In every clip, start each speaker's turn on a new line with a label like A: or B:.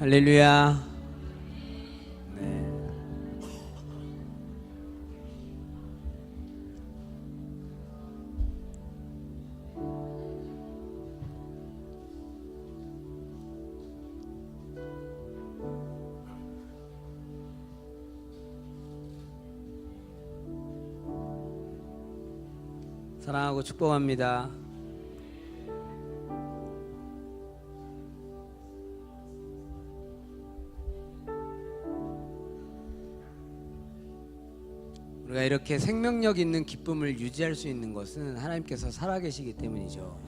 A: 할렐루야. 네. 사랑하고 축복합니다. 우리가 이렇게 생명력 있는 기쁨을 유지할 수 있는 것은 하나님께서 살아계시기 때문이죠.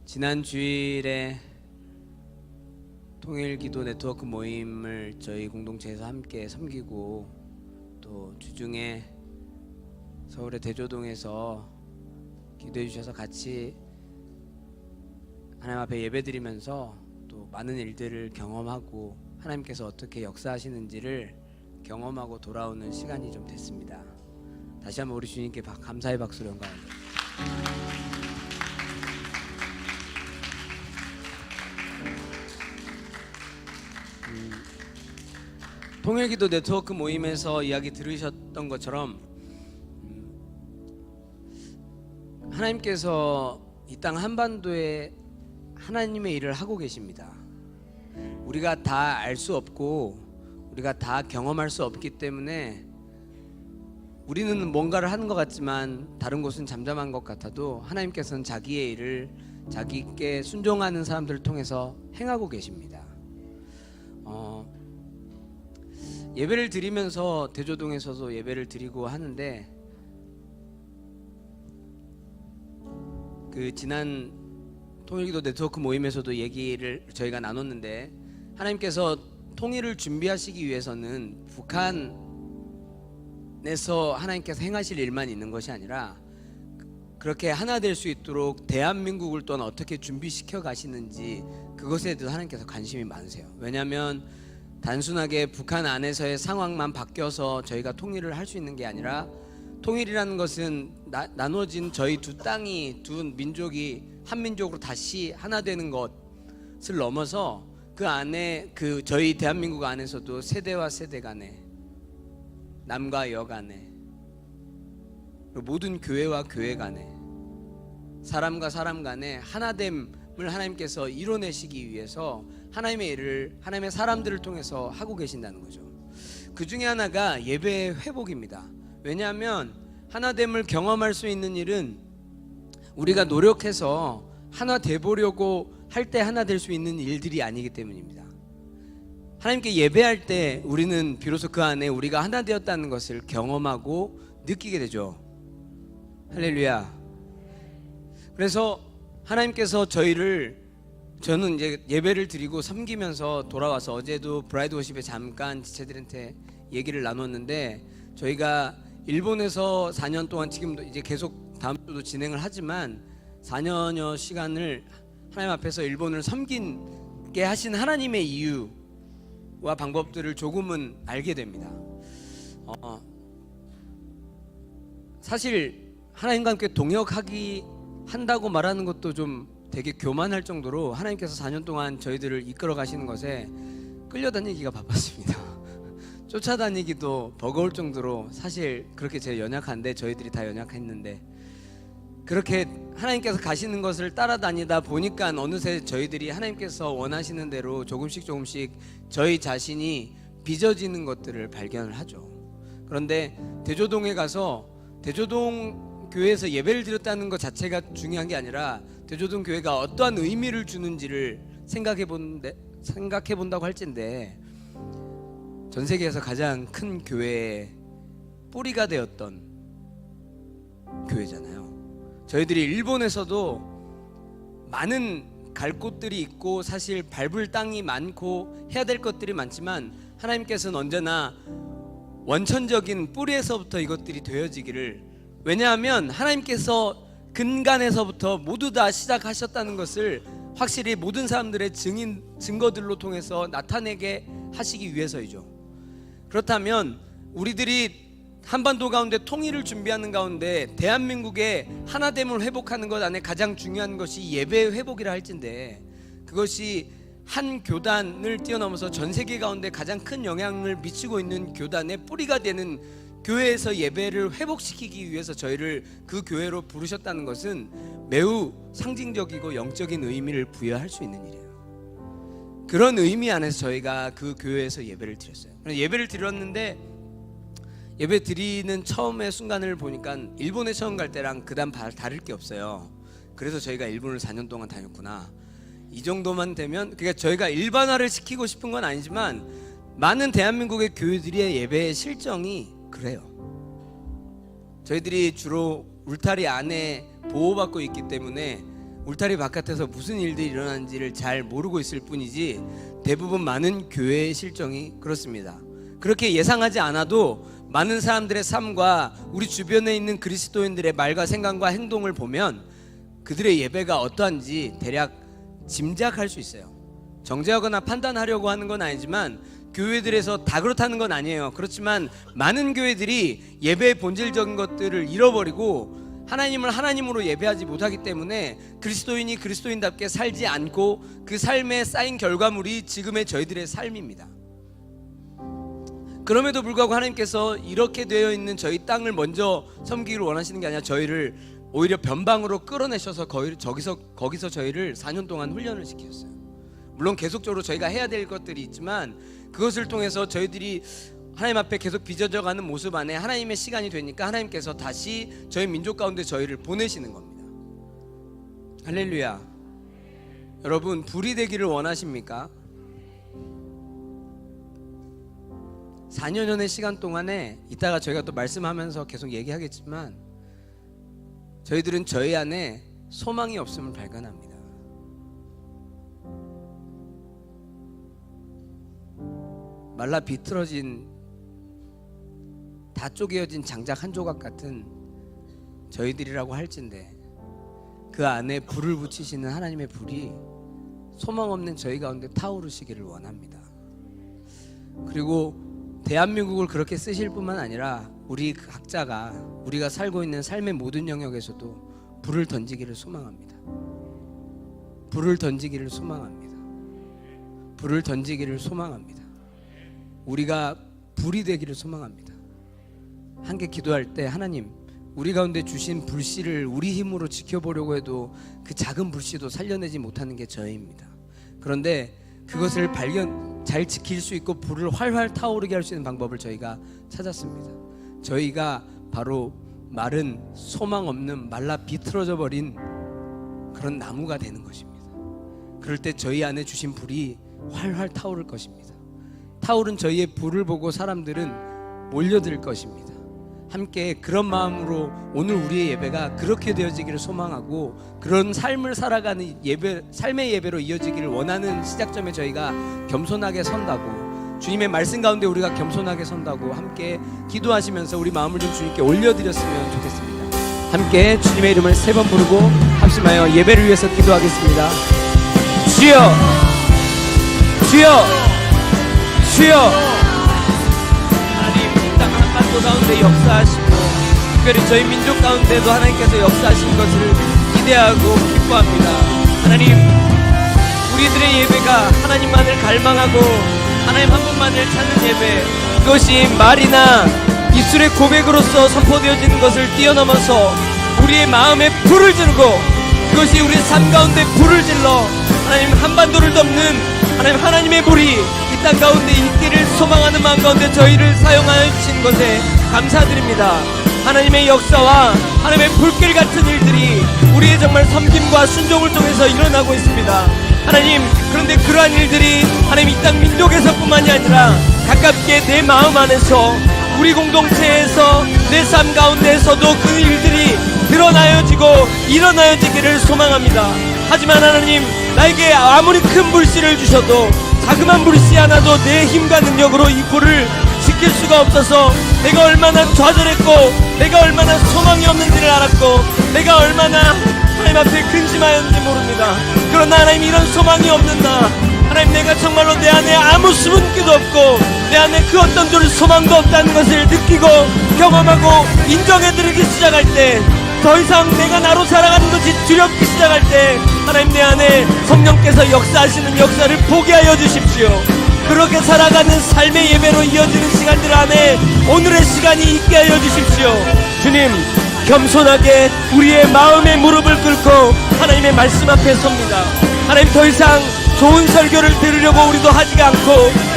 A: 지난 주일에 통일기도 네트워크 모임을 저희 공동체에서 함께 섬기고, 또 주중에 서울의 대조동에서 기도해 주셔서 같이 하나님 앞에 예배드리면서 또 많은 일들을 경험하고 하나님께서 어떻게 역사하시는지를 경험하고 돌아오는 시간이 좀 됐습니다. 다시 한번 우리 주님께 감사의 박수로 영광합니다. 통일기도 네트워크 모임에서 이야기 들으셨던 것처럼 하나님께서 이 땅 한반도에 하나님의 일을 하고 계십니다. 우리가 다 알 수 없고 우리가 다 경험할 수 없기 때문에 우리는 뭔가를 하는 것 같지만 다른 곳은 잠잠한 것 같아도 하나님께서는 자기의 일을 자기께 순종하는 사람들을 통해서 행하고 계십니다. 예배를 드리면서 대조동에서도 예배를 드리고 하는데, 그 지난 통일기도 네트워크 모임에서도 얘기를 저희가 나눴는데, 하나님께서 통일을 준비하시기 위해서는 북한에서 하나님께서 행하실 일만 있는 것이 아니라 그렇게 하나 될 수 있도록 대한민국을 또한 어떻게 준비시켜 가시는지 그것에 대해서 하나님께서 관심이 많으세요. 왜냐하면 단순하게 북한 안에서의 상황만 바뀌어서 저희가 통일을 할 수 있는 게 아니라, 통일이라는 것은 나눠진 저희 두 땅이, 두 민족이 한 민족으로 다시 하나 되는 것을 넘어서 그 안에 저희 대한민국 안에서도 세대와 세대 간에, 남과 여 간에, 모든 교회와 교회 간에, 사람과 사람 간에 하나됨을 하나님께서 이뤄내시기 위해서 하나님의 일을 하나님의 사람들을 통해서 하고 계신다는 거죠. 그 중에 하나가 예배의 회복입니다. 왜냐하면 하나됨을 경험할 수 있는 일은 우리가 노력해서 하나 돼 보려고 할 때 하나 될 수 있는 일들이 아니기 때문입니다. 하나님께 예배할 때 우리는 비로소 그 안에 우리가 하나 되었다는 것을 경험하고 느끼게 되죠. 할렐루야. 그래서 하나님께서 저는 이제 예배를 드리고 섬기면서 돌아와서, 어제도 브라이드 워십에 잠깐 지체들한테 얘기를 나눴는데, 저희가 일본에서 4년 동안, 지금도 이제 계속 다음 주도 진행을 하지만 4년여 시간을 하나님 앞에서 일본을 섬기게 하신 하나님의 이유와 방법들을 조금은 알게 됩니다. 사실 하나님과 함께 동역하기 한다고 말하는 것도 좀 되게 교만할 정도로 하나님께서 4년 동안 저희들을 이끌어 가시는 것에 끌려다니기가 바빴습니다. 쫓아다니기도 버거울 정도로, 사실 그렇게 제가 연약한데 저희들이 다 연약했는데, 그렇게 하나님께서 가시는 것을 따라다니다 보니까 어느새 저희들이 하나님께서 원하시는 대로 조금씩 저희 자신이 빚어지는 것들을 발견을 하죠. 그런데 대조동에 가서 대조동 교회에서 예배를 드렸다는 것 자체가 중요한 게 아니라, 대조동 교회가 어떠한 의미를 주는지를 생각해 본다고 할진데, 전 세계에서 가장 큰 교회의 뿌리가 되었던 교회잖아요. 저희들이 일본에서도 많은 갈 곳들이 있고 사실 밟을 땅이 많고 해야 될 것들이 많지만, 하나님께서는 언제나 원천적인 뿌리에서부터 이것들이 되어지기를, 왜냐하면 하나님께서 근간에서부터 모두 다 시작하셨다는 것을 확실히 모든 사람들의 증거들로 통해서 나타내게 하시기 위해서이죠. 그렇다면 우리들이 한반도 가운데 통일을 준비하는 가운데 대한민국의 하나됨을 회복하는 것 안에 가장 중요한 것이 예배 회복이라 할진데, 그것이 한 교단을 뛰어넘어서 전 세계 가운데 가장 큰 영향을 미치고 있는 교단의 뿌리가 되는 교회에서 예배를 회복시키기 위해서 저희를 그 교회로 부르셨다는 것은 매우 상징적이고 영적인 의미를 부여할 수 있는 일이에요. 그런 의미 안에서 저희가 그 교회에서 예배를 드렸어요. 예배를 드렸는데, 예배 드리는 처음의 순간을 보니까 일본에 처음 갈 때랑 그다음 다를 게 없어요. 그래서 저희가 일본을 4년 동안 다녔구나, 이 정도만 되면, 그러니까 저희가 일반화를 시키고 싶은 건 아니지만 많은 대한민국의 교회들의 예배의 실정이 그래요. 저희들이 주로 울타리 안에 보호받고 있기 때문에 울타리 바깥에서 무슨 일들이 일어나는지를 잘 모르고 있을 뿐이지, 대부분 많은 교회의 실정이 그렇습니다. 그렇게 예상하지 않아도 많은 사람들의 삶과 우리 주변에 있는 그리스도인들의 말과 생각과 행동을 보면 그들의 예배가 어떠한지 대략 짐작할 수 있어요. 정죄하거나 판단하려고 하는 건 아니지만, 교회들에서 다 그렇다는 건 아니에요. 그렇지만 많은 교회들이 예배의 본질적인 것들을 잃어버리고 하나님을 하나님으로 예배하지 못하기 때문에 그리스도인이 그리스도인답게 살지 않고 그 삶에 쌓인 결과물이 지금의 저희들의 삶입니다. 그럼에도 불구하고 하나님께서 이렇게 되어 있는 저희 땅을 먼저 섬기기를 원하시는 게 아니라 저희를 오히려 변방으로 끌어내셔서 거기서 저희를 4년 동안 훈련을 시키셨어요. 물론 계속적으로 저희가 해야 될 것들이 있지만, 그것을 통해서 저희들이 하나님 앞에 계속 빚어져가는 모습 안에 하나님의 시간이 되니까 하나님께서 다시 저희 민족 가운데 저희를 보내시는 겁니다. 할렐루야. 여러분, 불이 되기를 원하십니까? 4년여의 시간 동안에 이따가 저희가 또 말씀하면서 계속 얘기하겠지만, 저희들은 저희 안에 소망이 없음을 발견합니다. 말라 비틀어진, 다 쪼개어진 장작 한 조각 같은 저희들이라고 할진데, 그 안에 불을 붙이시는 하나님의 불이 소망 없는 저희 가운데 타오르시기를 원합니다. 그리고 대한민국을 그렇게 쓰실 뿐만 아니라 우리 각자가 우리가 살고 있는 삶의 모든 영역에서도 불을 던지기를 소망합니다. 불을 던지기를 소망합니다. 불을 던지기를 소망합니다. 우리가 불이 되기를 소망합니다. 함께 기도할 때, 하나님, 우리 가운데 주신 불씨를 우리 힘으로 지켜보려고 해도 그 작은 불씨도 살려내지 못하는 게 저희입니다. 그런데 그것을 잘 지킬 수 있고 불을 활활 타오르게 할 수 있는 방법을 저희가 찾았습니다. 저희가 바로 마른, 소망 없는, 말라 비틀어져 버린 그런 나무가 되는 것입니다. 그럴 때 저희 안에 주신 불이 활활 타오를 것입니다. 타오른 저희의 불을 보고 사람들은 몰려들 것입니다. 함께 그런 마음으로 오늘 우리의 예배가 그렇게 되어지기를 소망하고, 그런 삶을 살아가는 예배, 삶의 예배로 이어지기를 원하는 시작점에 저희가 겸손하게 선다고, 주님의 말씀 가운데 우리가 겸손하게 선다고 함께 기도하시면서 우리 마음을 좀 주님께 올려드렸으면 좋겠습니다. 함께 주님의 이름을 3번 부르고 합심하여 예배를 위해서 기도하겠습니다. 주여, 주여, 주여. 한반도 가운데 역사하시고, 특별히 저희 민족 가운데도 하나님께서 역사하신 것을 기대하고 기뻐합니다. 하나님, 우리들의 예배가 하나님만을 갈망하고 하나님 한 분만을 찾는 예배, 그것이 말이나 입술의 고백으로서 선포되어지는 것을 뛰어넘어서 우리의 마음에 불을 지르고, 그것이 우리 삶 가운데 불을 질러 하나님 한반도를 덮는 하나님의 불이 이 땅 가운데 있기를 소망하는 마음 가운데 저희를 사용하여 주신 것에 감사드립니다. 하나님의 역사와 하나님의 불길 같은 일들이 우리의 정말 섬김과 순종을 통해서 일어나고 있습니다. 하나님, 그런데 그러한 일들이 하나님 이 땅 민족에서 뿐만이 아니라 가깝게 내 마음 안에서, 우리 공동체에서, 내 삶 가운데에서도 그 일들이 드러나여지고 일어나여지기를 소망합니다. 하지만 하나님, 나에게 아무리 큰 불씨를 주셔도 자그만 불씨 하나도 내 힘과 능력으로 이 불을 지킬 수가 없어서 내가 얼마나 좌절했고, 내가 얼마나 소망이 없는지를 알았고, 내가 얼마나 하나님 앞에 근심하였는지 모릅니다. 그러나 하나님, 이런 소망이 없는 나,
B: 하나님, 내가 정말로 내 안에 아무 수분기도 없고 내 안에 그 어떤 소망도 없다는 것을 느끼고 경험하고 인정해드리기 시작할 때, 더 이상 내가 나로 살아가는 것이 두렵기 시작할 때, 하나님, 내 안에 성령께서 역사하시는 역사를 보게 하여 주십시오. 그렇게 살아가는 삶의 예배로 이어지는 시간들 안에 오늘의 시간이 있게 하여 주십시오. 주님, 겸손하게 우리의 마음의 무릎을 꿇고 하나님의 말씀 앞에 섭니다. 하나님, 더 이상 좋은 설교를 들으려고 우리도 하지가 않고,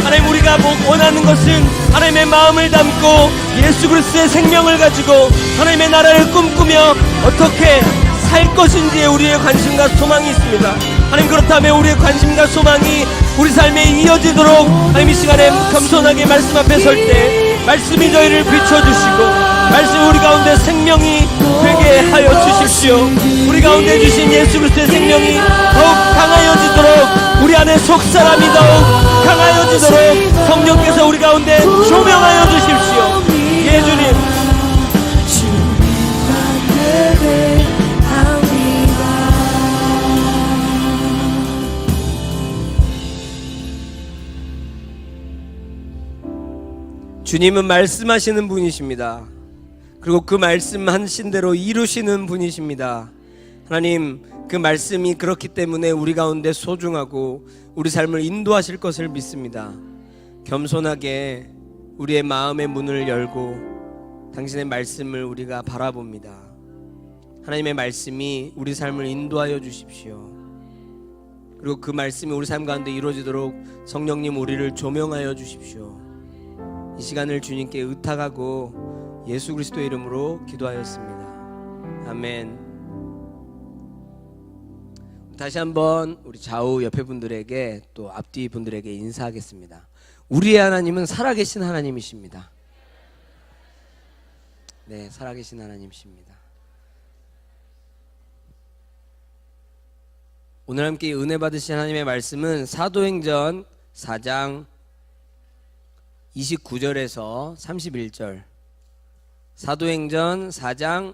B: 하나님, 우리가 원하는 것은 하나님의 마음을 담고 예수 그리스도의 생명을 가지고 하나님의 나라를 꿈꾸며 어떻게 살 것인지에 우리의 관심과 소망이 있습니다. 하나님, 그렇다면 우리의 관심과 소망이 우리 삶에 이어지도록 하나님, 이 시간에 겸손하게 말씀 앞에 설 때 말씀이 저희를 비춰주시고 말씀이 우리 가운데 생명이 되게 하여 주십시오. 우리 가운데 주신 예수 그리스도의 생명이 더욱 강하여지도록, 우리 안에 속사람이 더욱 강하여지도록 성령께서 우리 가운데 조명하여 주십시오. 예, 주님. 주님은 말씀하시는 분이십니다. 그리고 그 말씀하신 대로 이루시는 분이십니다. 하나님, 그 말씀이 그렇기 때문에 우리 가운데 소중하고 우리 삶을 인도하실 것을 믿습니다. 겸손하게 우리의 마음의 문을 열고 당신의 말씀을 우리가 바라봅니다. 하나님의 말씀이 우리 삶을 인도하여 주십시오. 그리고 그 말씀이 우리 삶 가운데 이루어지도록 성령님, 우리를 조명하여 주십시오. 이 시간을 주님께 의탁하고 예수 그리스도의 이름으로 기도하였습니다. 아멘. 다시 한번 우리 좌우 옆에 분들에게 또 앞뒤 분들에게 인사하겠습니다. 우리의 하나님은 살아계신 하나님이십니다. 네, 살아계신 하나님이십니다. 오늘 함께 은혜 받으신 하나님의 말씀은 사도행전 4장 29절에서 31절, 사도행전 4장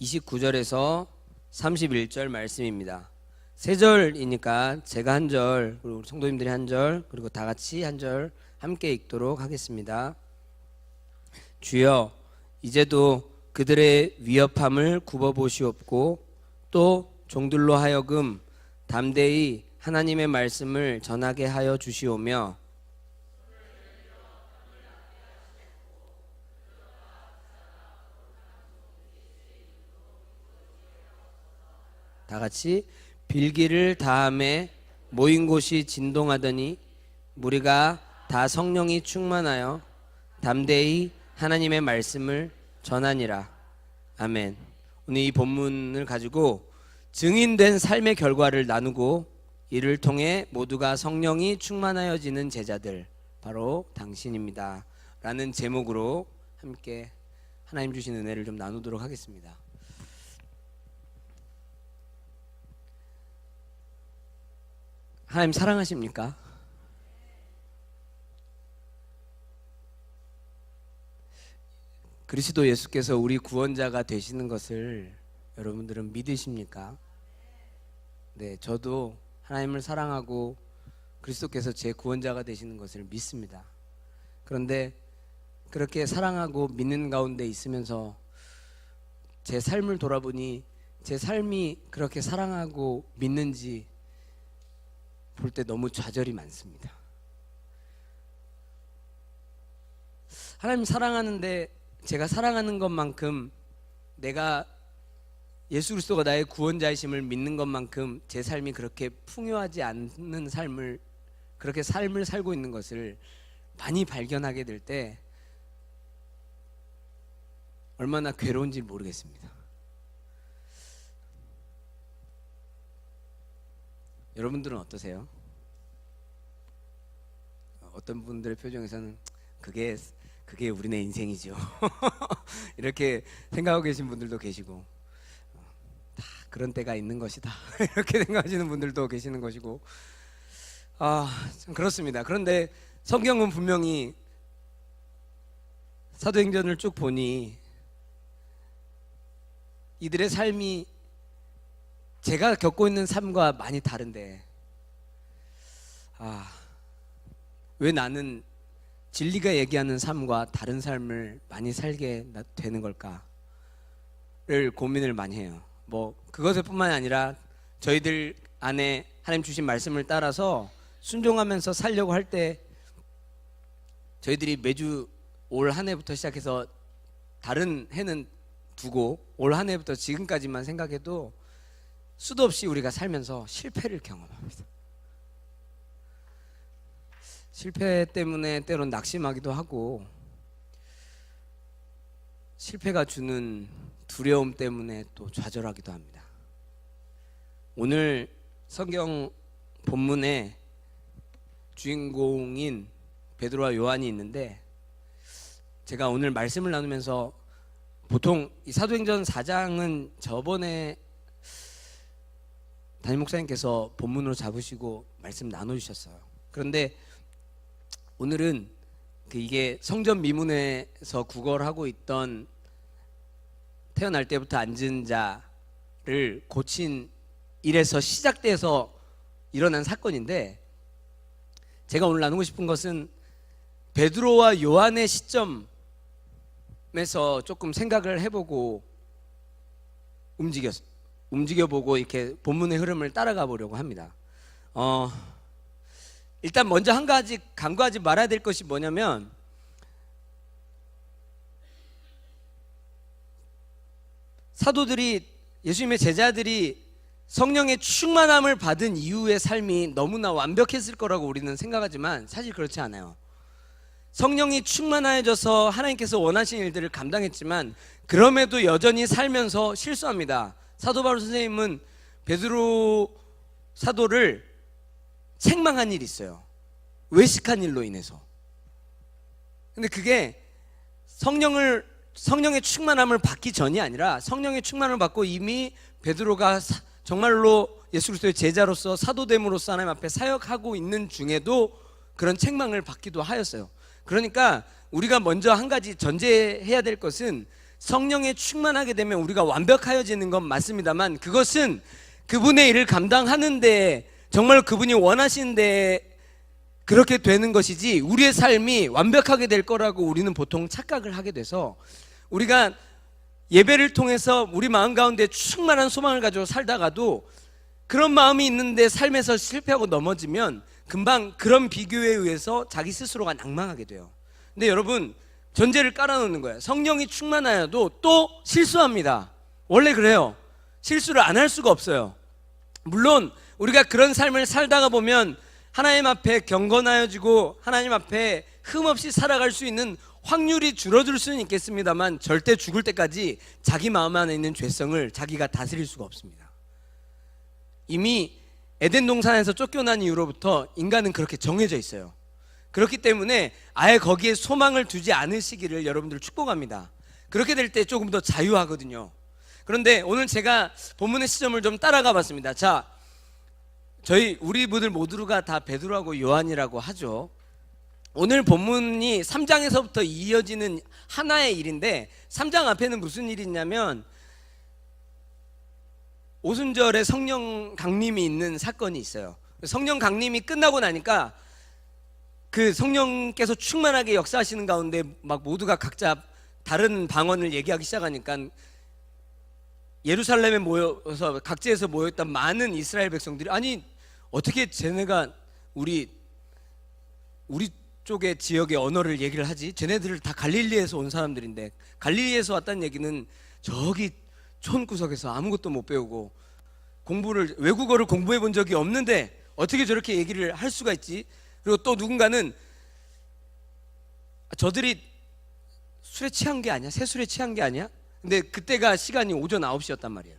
B: 29절에서 31절 말씀입니다. 세 절이니까 제가 한 절, 그리고 성도님들이 한 절, 그리고 다 같이 한 절 함께 읽도록 하겠습니다. 주여, 이제도 그들의 위협함을 굽어보시옵고 또 종들로 하여금 담대히 하나님의 말씀을 전하게 하여 주시오며 다 같이 빌기를 다함에 모인 곳이 진동하더니 무리가 다 성령이 충만하여 담대히 하나님의 말씀을 전하니라. 아멘. 오늘 이 본문을 가지고 증인된 삶의 결과를 나누고 이를 통해 모두가 성령이 충만하여지는 제자들, 바로 당신입니다 라는 제목으로 함께 하나님 주신 은혜를 좀 나누도록 하겠습니다. 하나님 사랑하십니까? 그리스도 예수께서 우리 구원자가 되시는 것을 여러분들은 믿으십니까? 네, 저도 하나님을 사랑하고 그리스도께서 제 구원자가 되시는 것을 믿습니다. 그런데 그렇게 사랑하고 믿는 가운데 있으면서 제 삶을 돌아보니 제 삶이 그렇게 사랑하고 믿는지 볼 때 너무 좌절이 많습니다. 하나님 사랑하는데 제가 사랑하는 것만큼, 내가 예수 그리스도가 나의 구원자이심을 믿는 것만큼 제 삶이 그렇게 풍요하지 않는 삶을, 그렇게 삶을 살고 있는 것을 많이 발견하게 될 때 얼마나 괴로운지 모르겠습니다. 여러분들은 어떠세요? 어떤 분들의 표정에서는 그게 우리네 인생이죠 이렇게 생각하고 계신 분들도 계시고, 다 그런 때가 있는 것이다 이렇게 생각하시는 분들도 계시는 것이고, 참 그렇습니다. 그런데 성경은 분명히 사도행전을 쭉 보니 이들의 삶이 제가 겪고 있는 삶과 많이 다른데,
A: 왜 나는 진리가 얘기하는 삶과 다른 삶을 많이 살게 되는 걸까를 고민을 많이 해요. 뭐 그것을 뿐만이 아니라 저희들 안에 하나님 주신 말씀을 따라서 순종하면서 살려고 할 때 저희들이 매주 올 한 해부터 시작해서 다른 해는 두고 올 한 해부터 지금까지만 생각해도 수도 없이 우리가 살면서 실패를 경험합니다. 실패 때문에 때론 낙심하기도 하고 실패가 주는 두려움 때문에 또 좌절하기도 합니다. 오늘 성경 본문에 주인공인 베드로와 요한이 있는데 제가 오늘 말씀을 나누면서 보통 이 사도행전 4장은 저번에 담임 목사님께서 본문으로 잡으시고 말씀 나눠주셨어요. 그런데 오늘은 이게 성전 미문에서 구걸하고 있던 태어날 때부터 앉은 자를 고친 일에서 시작돼서 일어난 사건인데 제가 오늘 나누고 싶은 것은 베드로와 요한의 시점에서 조금 생각을 해보고 움직여보고 이렇게 본문의 흐름을 따라가 보려고 합니다. 일단 먼저 한 가지 간과하지 말아야 될 것이 뭐냐면 사도들이 예수님의 제자들이 성령의 충만함을 받은 이후의 삶이 너무나 완벽했을 거라고 우리는 생각하지만 사실 그렇지 않아요. 성령이 충만해져서 하나님께서 원하신 일들을 감당했지만 그럼에도 여전히 살면서 실수합니다. 사도 바울 선생님은 베드로 사도를 책망한 일이 있어요. 외식한 일로 인해서. 근데 그게 성령의 충만함을 받기 전이 아니라 성령의 충만을 받고 이미 베드로가 정말로 예수 그리스도의 제자로서 사도됨으로써 하나님 앞에 사역하고 있는 중에도 그런 책망을 받기도 하였어요. 그러니까 우리가 먼저 한 가지 전제해야 될 것은 성령에 충만하게 되면 우리가 완벽하여지는 건 맞습니다만 그것은 그분의 일을 감당하는데 정말 그분이 원하시는데 그렇게 되는 것이지 우리의 삶이 완벽하게 될 거라고 우리는 보통 착각을 하게 돼서 우리가 예배를 통해서 우리 마음 가운데 충만한 소망을 가지고 살다가도 그런 마음이 있는데 삶에서 실패하고 넘어지면 금방 그런 비교에 의해서 자기 스스로가 낭망하게 돼요. 근데 여러분 전제를 깔아놓는 거예요. 성령이 충만하여도 또 실수합니다. 원래 그래요. 실수를 안 할 수가 없어요. 물론 우리가 그런 삶을 살다가 보면 하나님 앞에 경건하여지고 하나님 앞에 흠없이 살아갈 수 있는 확률이 줄어들 수는 있겠습니다만 절대 죽을 때까지 자기 마음 안에 있는 죄성을 자기가 다스릴 수가 없습니다. 이미 에덴 동산에서 쫓겨난 이후로부터 인간은 그렇게 정해져 있어요. 그렇기 때문에 아예 거기에 소망을 두지 않으시기를 여러분들 축복합니다. 그렇게 될 때 조금 더 자유하거든요. 그런데 오늘 제가 본문의 시점을 좀 따라가 봤습니다. 자, 우리 분들 모두가 다 베드로하고 요한이라고 하죠. 오늘 본문이 3장에서부터 이어지는 하나의 일인데 3장 앞에는 무슨 일이 있냐면 오순절에 성령 강림이 있는 사건이 있어요. 성령 강림이 끝나고 나니까 그 성령께서 충만하게 역사하시는 가운데 막 모두가 각자 다른 방언을 얘기하기 시작하니까 예루살렘에 모여서 각지에서 모였던 많은 이스라엘 백성들이 아니 어떻게 쟤네가 우리 쪽의 지역의 언어를 얘기를 하지? 쟤네들 다 갈릴리에서 온 사람들인데 갈릴리에서 왔다는 얘기는 저기 촌구석에서 아무것도 못 배우고 외국어를 공부해 본 적이 없는데 어떻게 저렇게 얘기를 할 수가 있지? 그리고 또 누군가는 저들이 술에 취한 게 아니야? 새술에 취한 게 아니야? 근데 그때가 시간이 오전 9시였단 말이에요.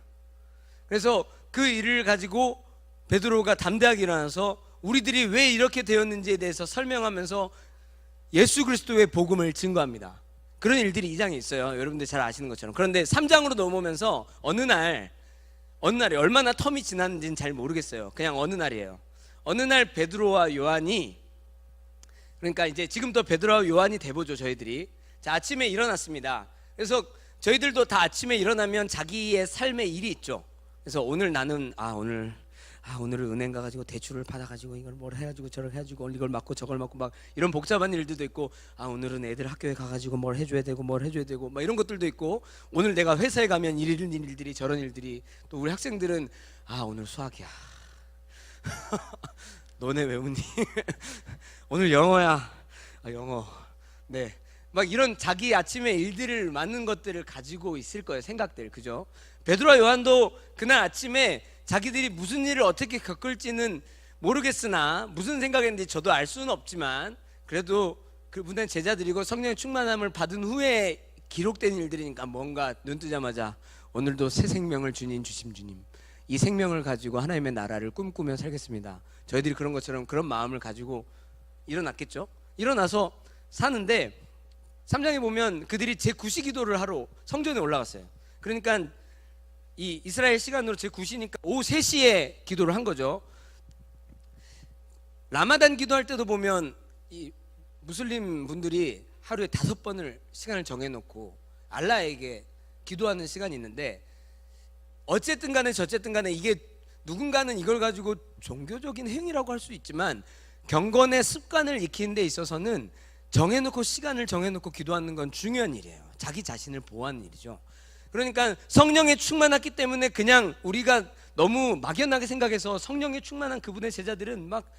A: 그래서 그 일을 가지고 베드로가 담대하게 일어나서 우리들이 왜 이렇게 되었는지에 대해서 설명하면서 예수 그리스도의 복음을 증거합니다. 그런 일들이 2장에 있어요. 여러분들 잘 아시는 것처럼. 그런데 3장으로 넘어오면서 어느 날에 얼마나 텀이 지났는지는 잘 모르겠어요. 그냥 어느 날이에요. 어느 날 베드로와 요한이 그러니까 이제 지금도 베드로와 요한이 돼보죠. 저희들이 자 아침에 일어났습니다. 그래서 저희들도 다 아침에 일어나면 자기의 삶의 일이 있죠. 그래서 오늘 나는 오늘 오늘은 은행 가가지고 대출을 받아가지고 이걸 뭘 해가지고 저걸 해가지고 이걸 맞고 저걸 맞고 막 이런 복잡한 일들도 있고, 오늘은 애들 학교에 가가지고 뭘 해줘야 되고 뭘 해줘야 되고 막 이런 것들도 있고, 오늘 내가 회사에 가면 이런 일들이 저런 일들이, 또 우리 학생들은 오늘 수학이야. 너네 왜 웃니? 오늘 영어야. 영어. 네. 막 이런 자기 아침에 일들을 맞는 것들을 가지고 있을 거예요. 생각들. 그죠? 베드로와 요한도 그날 아침에 자기들이 무슨 일을 어떻게 겪을지는 모르겠으나, 무슨 생각했는지 저도 알 수는 없지만, 그래도 그분의 제자들이고 성령의 충만함을 받은 후에 기록된 일들이니까 뭔가 눈 뜨자마자 오늘도 새 생명을 주님 주심 주님, 이 생명을 가지고 하나님의 나라를 꿈꾸며 살겠습니다. 저희들이 그런 것처럼 그런 마음을 가지고 일어났겠죠. 일어나서 사는데 3장에 보면 그들이 제9시 기도를 하러 성전에 올라갔어요. 그러니까 이 이스라엘 시간으로 제9시니까 오후 3시에 기도를 한 거죠. 라마단 기도할 때도 보면 이 무슬림 분들이 하루에 5번을 시간을 정해놓고 알라에게 기도하는 시간이 있는데, 어쨌든 간에 저쨌든 간에 이게 누군가는 이걸 가지고 종교적인 행위라고 할 수 있지만, 경건의 습관을 익히는 데 있어서는 정해놓고 시간을 정해놓고 기도하는 건 중요한 일이에요. 자기 자신을 보호하는 일이죠. 그러니까 성령에 충만했기 때문에 그냥 우리가 너무 막연하게 생각해서, 성령에 충만한 그분의 제자들은 막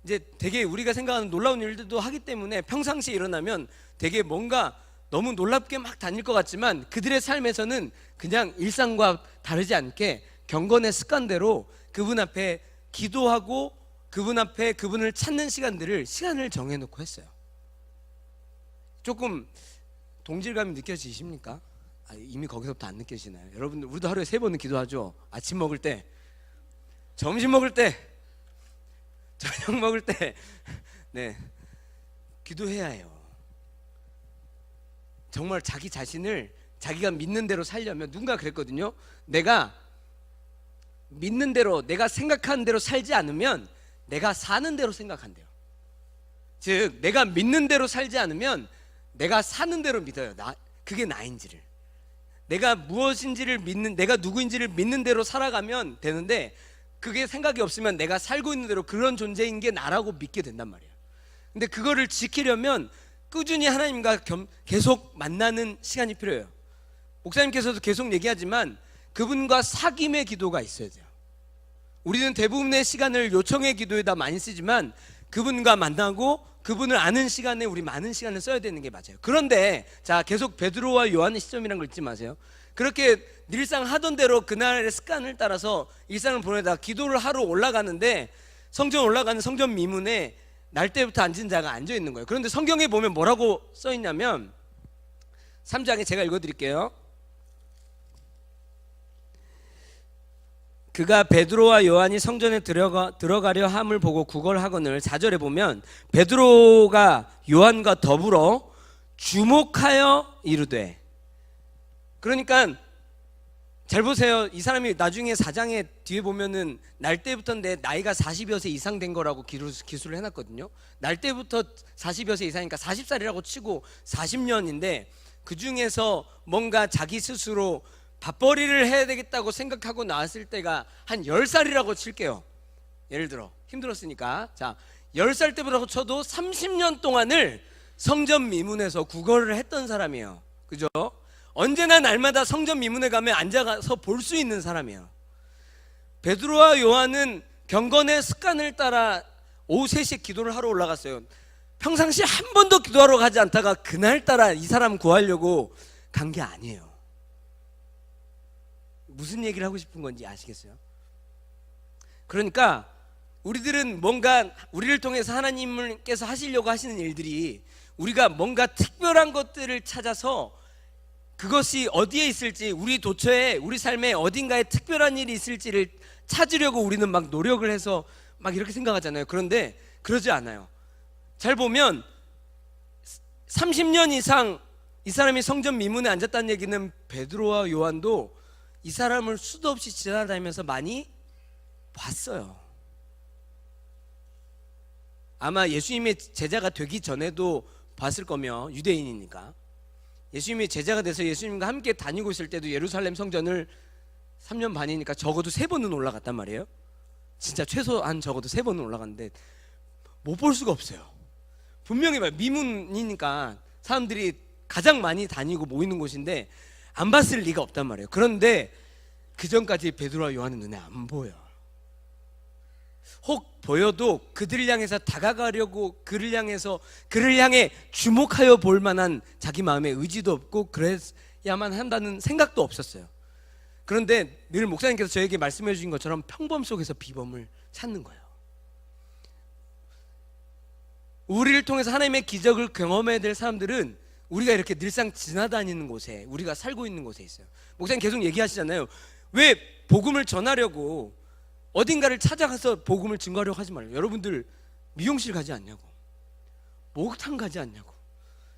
A: 이제 되게 우리가 생각하는 놀라운 일들도 하기 때문에 평상시에 일어나면 되게 뭔가 너무 놀랍게 막 다닐 것 같지만, 그들의 삶에서는 그냥 일상과 다르지 않게 경건의 습관대로 그분 앞에 기도하고 그분 앞에 그분을 찾는 시간을 정해놓고 했어요. 조금 동질감이 느껴지십니까? 이미 거기서부터 안 느껴지나요? 여러분들, 우리도 하루에 3번은 기도하죠. 아침 먹을 때, 점심 먹을 때, 저녁 먹을 때. 네, 기도해야 해요. 정말 자기 자신을 자기가 믿는 대로 살려면, 누군가 그랬거든요. 내가 믿는 대로, 내가 생각하는 대로 살지 않으면 내가 사는 대로 생각한대요. 즉, 내가 믿는 대로 살지 않으면 내가 사는 대로 믿어요. 그게 나인지를, 내가 무엇인지를 믿는, 내가 누구인지를 믿는 대로 살아가면 되는데, 그게 생각이 없으면 내가 살고 있는 대로 그런 존재인 게 나라고 믿게 된단 말이에요. 근데 그거를 지키려면 꾸준히 하나님과 계속 만나는 시간이 필요해요. 목사님께서도 계속 얘기하지만 그분과 사귐의 기도가 있어야 돼요. 우리는 대부분의 시간을 요청의 기도에다 많이 쓰지만, 그분과 만나고 그분을 아는 시간에 우리 많은 시간을 써야 되는 게 맞아요. 그런데 자, 계속 베드로와 요한의 시점이란 걸 잊지 마세요. 그렇게 늘상 하던 대로 그날의 습관을 따라서 일상을 보내다 기도를 하러 올라가는데, 성전 올라가는 성전 미문에 날 때부터 앉은 자가 앉아 있는 거예요. 그런데 성경에 보면 뭐라고 써 있냐면, 3장에 제가 읽어드릴게요. 그가 베드로와 요한이 성전에 들어가려 함을 보고 구걸하거늘, 4절에 보면 베드로가 요한과 더불어 주목하여 이르되. 그러니까 잘 보세요. 이 사람이 나중에 4장에 뒤에 보면은 날 때부터인데 나이가 40여 세 이상 된 거라고 기술을 해놨거든요. 날 때부터 40여 세 이상이니까 40살이라고 치고 40년인데, 그 중에서 뭔가 자기 스스로 밥벌이를 해야 되겠다고 생각하고 나왔을 때가 한 10살이라고 칠게요. 예를 들어 힘들었으니까. 자, 10살 때부터 쳐도 30년 동안을 성전 미문에서 구걸을 했던 사람이에요. 그죠? 언제나 날마다 성전 미문에 가면 앉아서 볼 수 있는 사람이에요. 베드로와 요한은 경건의 습관을 따라 오후 3시에 기도를 하러 올라갔어요. 평상시 한 번도 기도하러 가지 않다가 그날따라 이 사람 구하려고 간 게 아니에요. 무슨 얘기를 하고 싶은 건지 아시겠어요? 그러니까 우리들은 뭔가 우리를 통해서 하나님께서 하시려고 하시는 일들이, 우리가 뭔가 특별한 것들을 찾아서 그것이 어디에 있을지, 우리 도처에, 우리 삶에 어딘가에 특별한 일이 있을지를 찾으려고 우리는 막 노력을 해서 막 이렇게 생각하잖아요. 그런데 그러지 않아요. 잘 보면 30년 이상 이 사람이 성전 미문에 앉았다는 얘기는 베드로와 요한도 이 사람을 수도 없이 지나다니면서 많이 봤어요. 아마 예수님의 제자가 되기 전에도 봤을 거며, 유대인이니까. 예수님이 제자가 돼서 예수님과 함께 다니고 있을 때도 예루살렘 성전을 3년 반이니까 적어도 3번은 올라갔단 말이에요. 진짜 최소한 적어도 3번은 올라갔는데 못 볼 수가 없어요. 분명히 미문이니까 사람들이 가장 많이 다니고 모이는 곳인데 안 봤을 리가 없단 말이에요. 그런데 그 전까지 베드로와 요한의 눈에 안 보여. 혹 보여도 그들을 향해서 다가가려고 그를 향해 주목하여 볼 만한 자기 마음의 의지도 없고 그래야만 한다는 생각도 없었어요. 그런데 늘 목사님께서 저에게 말씀해 주신 것처럼 평범 속에서 비범을 찾는 거예요. 우리를 통해서 하나님의 기적을 경험해야 될 사람들은 우리가 이렇게 늘상 지나다니는 곳에, 우리가 살고 있는 곳에 있어요. 목사님 계속 얘기하시잖아요. 왜 복음을 전하려고 어딘가를 찾아가서 복음을 증거하려고 하지 말아요. 여러분들 미용실 가지 않냐고, 목욕탕 가지 않냐고.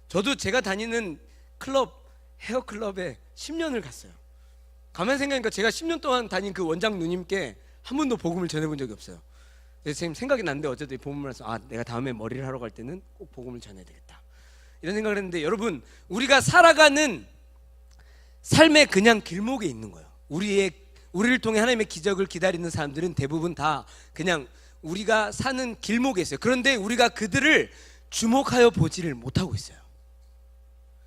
A: 저도 제가 다니는 클럽, 헤어클럽에 10년을 갔어요. 가만히 생각하니까 제가 10년 동안 다닌 그 원장 누님께 한 번도 복음을 전해본 적이 없어요. 그래서 지금 생각이 났는데 어쨌든 복음을 해서 내가 다음에 머리를 하러 갈 때는 꼭 복음을 전해야 되겠다, 이런 생각을 했는데, 여러분 우리가 살아가는 삶의 그냥 길목에 있는 거예요. 우리를 통해 하나님의 기적을 기다리는 사람들은 대부분 다 그냥 우리가 사는 길목에 있어요. 그런데 우리가 그들을 주목하여 보지를 못하고 있어요.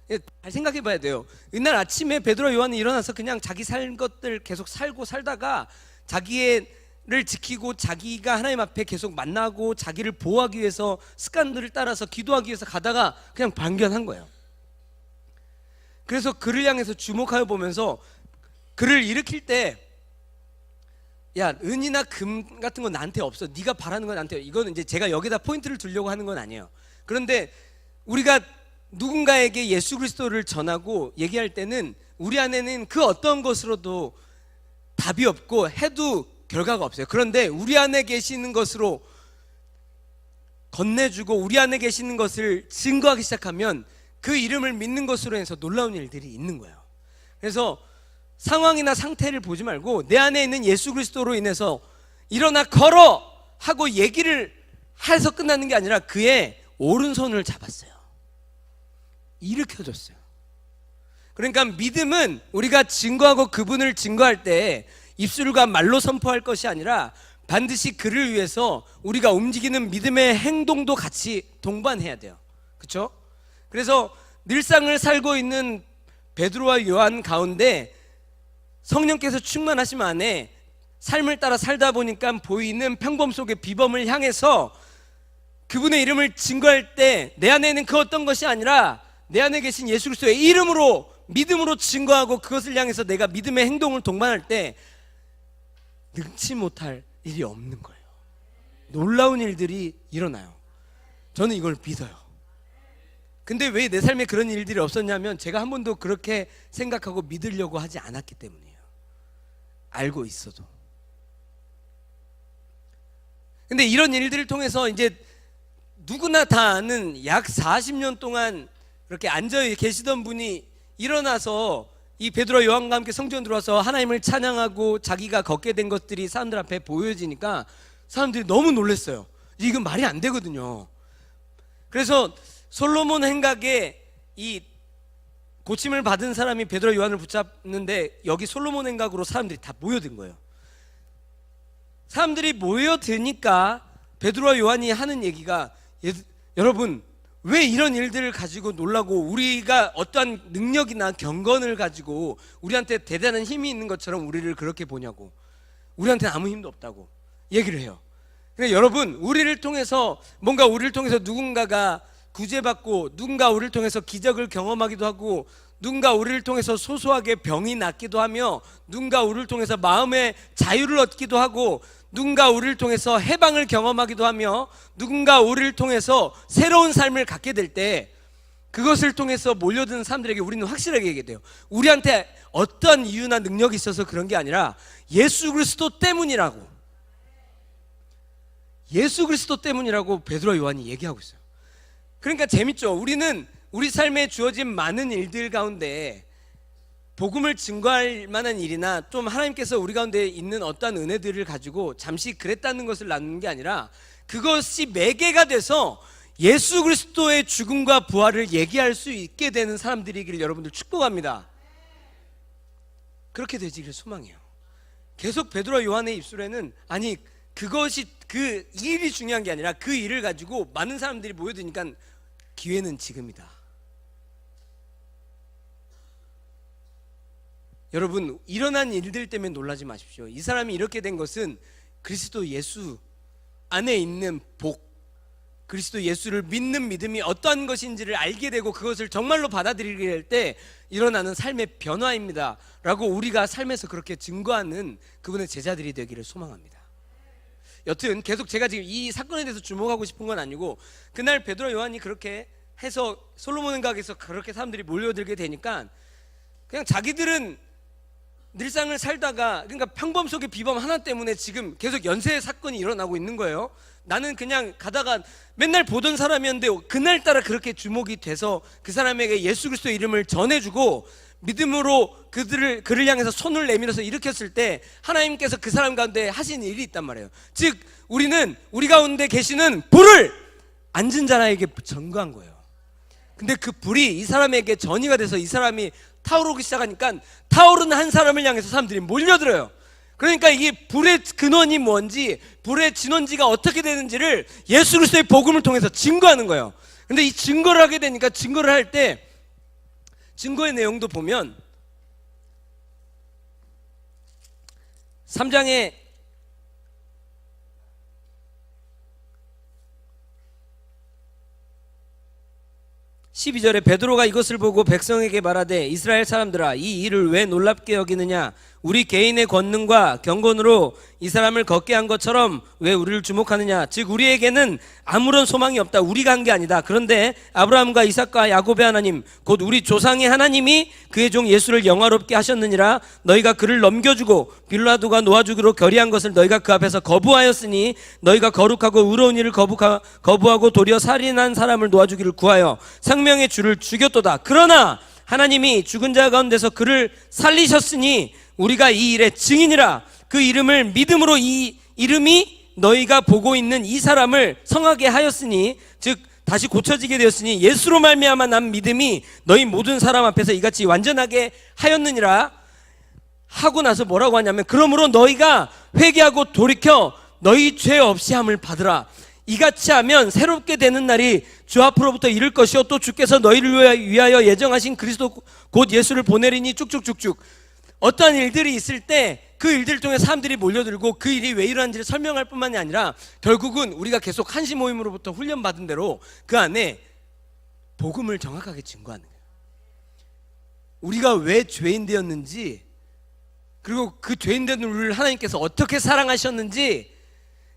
A: 잘 생각해 봐야 돼요. 이날 아침에 베드로와 요한이 일어나서 그냥 자기 살 것들 계속 살고 살다가 자기를 지키고 자기가 하나님 앞에 계속 만나고 자기를 보호하기 위해서 습관들을 따라서 기도하기 위해서 가다가 그냥 발견한 거예요. 그래서 그를 향해서 주목하여 보면서 그를 일으킬 때, 야, 은이나 금 같은 건 나한테 없어. 네가 바라는 건 나한테. 이거는 이제 제가 여기다 포인트를 두려고 하는 건 아니에요. 그런데 우리가 누군가에게 예수 그리스도를 전하고 얘기할 때는 우리 안에는 그 어떤 것으로도 답이 없고 해도 결과가 없어요. 그런데 우리 안에 계시는 것으로 건네주고 우리 안에 계시는 것을 증거하기 시작하면 그 이름을 믿는 것으로 해서 놀라운 일들이 있는 거예요. 그래서 상황이나 상태를 보지 말고 내 안에 있는 예수 그리스도로 인해서 일어나 걸어 하고 얘기를 해서 끝나는 게 아니라 그의 오른손을 잡았어요. 일으켜줬어요. 그러니까 믿음은 우리가 증거하고 그분을 증거할 때 입술과 말로 선포할 것이 아니라 반드시 그를 위해서 우리가 움직이는 믿음의 행동도 같이 동반해야 돼요. 그렇죠? 그래서 늘상을 살고 있는 베드로와 요한 가운데 성령께서 충만하심 안에 삶을 따라 살다 보니까 보이는 평범 속의 비범을 향해서 그분의 이름을 증거할 때 내 안에 있는 그 어떤 것이 아니라 내 안에 계신 예수 그리스도의 이름으로 믿음으로 증거하고 그것을 향해서 내가 믿음의 행동을 동반할 때 능치 못할 일이 없는 거예요. 놀라운 일들이 일어나요. 저는 이걸 믿어요. 근데 왜 내 삶에 그런 일들이 없었냐면 제가 한 번도 그렇게 생각하고 믿으려고 하지 않았기 때문이에요. 알고 있어도. 근데 이런 일들을 통해서 이제 누구나 다 아는 약 40년 동안 이렇게 앉아 계시던 분이 일어나서 이 베드로와 요한과 함께 성전 들어와서 하나님을 찬양하고 자기가 걷게 된 것들이 사람들 앞에 보여지니까 사람들이 너무 놀랐어요. 이건 말이 안 되거든요. 그래서 솔로몬 행각에 이 고침을 받은 사람이 베드로와 요한을 붙잡는데 여기 솔로몬 행각으로 사람들이 다 모여든 거예요. 사람들이 모여드니까 베드로와 요한이 하는 얘기가, 여러분 왜 이런 일들을 가지고 놀라고 우리가 어떠한 능력이나 경건을 가지고 우리한테 대단한 힘이 있는 것처럼 우리를 그렇게 보냐고, 우리한테는 아무 힘도 없다고 얘기를 해요. 그러니까 여러분 우리를 통해서 누군가가 구제받고 누군가 우리를 통해서 기적을 경험하기도 하고 누군가 우리를 통해서 소소하게 병이 낫기도 하며 누군가 우리를 통해서 마음의 자유를 얻기도 하고 누군가 우리를 통해서 해방을 경험하기도 하며 누군가 우리를 통해서 새로운 삶을 갖게 될 때 그것을 통해서 몰려드는 사람들에게 우리는 확실하게 얘기해야 돼요. 우리한테 어떤 이유나 능력이 있어서 그런 게 아니라 예수 그리스도 때문이라고. 예수 그리스도 때문이라고 베드로와 요한이 얘기하고 있어요. 그러니까 재밌죠. 우리는 우리 삶에 주어진 많은 일들 가운데 복음을 증거할 만한 일이나 좀 하나님께서 우리 가운데 있는 어떠한 은혜들을 가지고 잠시 그랬다는 것을 나누는 게 아니라 그것이 매개가 돼서 예수 그리스도의 죽음과 부활을 얘기할 수 있게 되는 사람들이기를 여러분들 축복합니다. 그렇게 되기를 소망해요. 계속 베드로와 요한의 입술에는 아니 그것이 그 일이 중요한 게 아니라 그 일을 가지고 많은 사람들이 모여드니까 기회는 지금이다. 여러분, 일어난 일들 때문에 놀라지 마십시오. 이 사람이 이렇게 된 것은 그리스도 예수 안에 있는 복, 그리스도 예수를 믿는 믿음이 어떠한 것인지를 알게 되고 그것을 정말로 받아들이게 될 때 일어나는 삶의 변화입니다 라고 우리가 삶에서 그렇게 증거하는 그분의 제자들이 되기를 소망합니다. 여튼 계속 제가 지금 이 사건에 대해서 주목하고 싶은 건 아니고, 그날 베드로 요한이 그렇게 해서 솔로몬 응각에서 그렇게 사람들이 몰려들게 되니까 그냥 자기들은 일상을 살다가, 그러니까 평범 속의 비범 하나 때문에 지금 계속 연쇄 사건이 일어나고 있는 거예요. 나는 그냥 가다가 맨날 보던 사람이었는데 그날따라 그렇게 주목이 돼서 그 사람에게 예수 그리스도의 이름을 전해주고 믿음으로 그를 향해서 손을 내밀어서 일으켰을 때 하나님께서 그 사람 가운데 하신 일이 있단 말이에요. 즉 우리는 우리 가운데 계시는 불을 앉은 자에게 전가한 거예요. 근데 그 불이 이 사람에게 전이가 돼서 이 사람이 타오르기 시작하니까 타오르는 한 사람을 향해서 사람들이 몰려들어요. 그러니까 이게 불의 근원이 뭔지, 불의 진원지가 어떻게 되는지를 예수 그리스도의 복음을 통해서 증거하는 거예요. 근데 이 증거를 하게 되니까 증거를 할 때 증거의 내용도 보면 3장에 12절에 베드로가 이것을 보고 백성에게 말하되 이스라엘 사람들아, 이 일을 왜 놀랍게 여기느냐? 우리 개인의 권능과 경건으로 이 사람을 걷게 한 것처럼 왜 우리를 주목하느냐? 즉 우리에게는 아무런 소망이 없다. 우리가 한 게 아니다. 그런데 아브라함과 이삭과 야곱의 하나님, 곧 우리 조상의 하나님이 그의 종 예수를 영화롭게 하셨느니라. 너희가 그를 넘겨주고 빌라도가 놓아주기로 결의한 것을 너희가 그 앞에서 거부하였으니 너희가 거룩하고 의로운 일을 거부하고 도리어 살인한 사람을 놓아주기를 구하여 생명의 주를 죽였도다. 그러나 하나님이 죽은 자 가운데서 그를 살리셨으니 우리가 이 일의 증인이라. 그 이름을 믿음으로 이 이름이 너희가 보고 있는 이 사람을 성하게 하였으니, 즉 다시 고쳐지게 되었으니 예수로 말미암아 난 믿음이 너희 모든 사람 앞에서 이같이 완전하게 하였느니라. 하고 나서 뭐라고 하냐면, 그러므로 너희가 회개하고 돌이켜 너희 죄 없이 함을 받으라. 이같이 하면 새롭게 되는 날이 주 앞으로부터 이를 것이요 또 주께서 너희를 위하여 예정하신 그리스도 곧 예수를 보내리니 쭉쭉쭉쭉. 어떠한 일들이 있을 때 그 일들을 통해 사람들이 몰려들고 그 일이 왜 일어난지를 설명할 뿐만이 아니라 결국은 우리가 계속 한시 모임으로부터 훈련받은 대로 그 안에 복음을 정확하게 증거하는 거예요. 우리가 왜 죄인 되었는지, 그리고 그 죄인 된 우리를 하나님께서 어떻게 사랑하셨는지,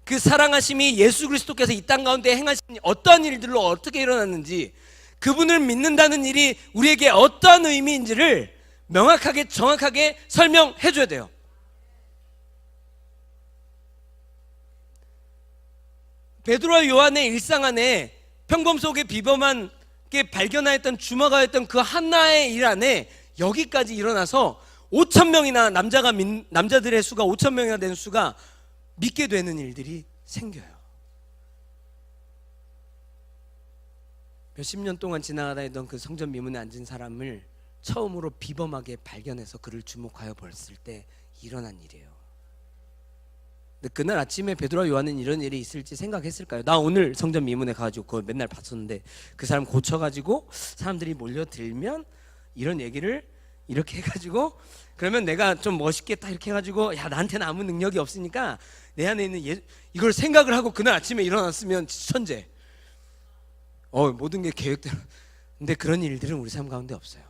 A: 그 사랑하심이 예수 그리스도께서 이 땅 가운데 행하신 어떠한 일들로 어떻게 일어났는지, 그분을 믿는다는 일이 우리에게 어떠한 의미인지를 명확하게 정확하게 설명해 줘야 돼요. 베드로와 요한의 일상 안에 평범 속에 비범한 게 발견하였던 주마가였던 그 하나의 일 안에 여기까지 일어나서 5,000명이나 남자들의 수가 5,000명이나 되는 수가 믿게 되는 일들이 생겨요. 몇십 년 동안 지나가다 했던 그 성전 미문에 앉은 사람을 처음으로 비범하게 발견해서 그를 주목하여 봤을 때 일어난 일이에요. 근데 그날 아침에 베드로와 요한은 이런 일이 있을지 생각했을까요? 나 오늘 성전 미문에 가가지고 그거 맨날 봤었는데 그 사람 고쳐가지고 사람들이 몰려들면 이런 얘기를 이렇게 해가지고 그러면 내가 좀 멋있게 딱 이렇게 해가지고 야 나한테는 아무 능력이 없으니까 내 안에 있는 이걸 생각을 하고 그날 아침에 일어났으면 천재. 모든 게 계획대로. 근데 그런 일들은 우리 삶 가운데 없어요.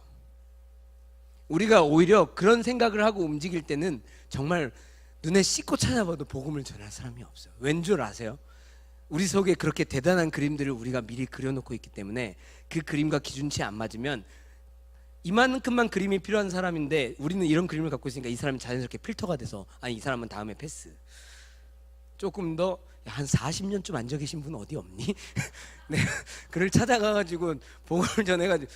A: 우리가 오히려 그런 생각을 하고 움직일 때는 정말 눈에 씻고 찾아봐도 복음을 전할 사람이 없어요. 왠 줄 아세요? 우리 속에 그렇게 대단한 그림들을 우리가 미리 그려놓고 있기 때문에 그 그림과 기준치에 안 맞으면 이만큼만 그림이 필요한 사람인데 우리는 이런 그림을 갖고 있으니까 이 사람이 자연스럽게 필터가 돼서 아니 이 사람은 다음에 패스. 조금 더 한 40년쯤 앉아 계신 분 어디 없니? 네, 그를 찾아가가지고 복음을 전해가지고.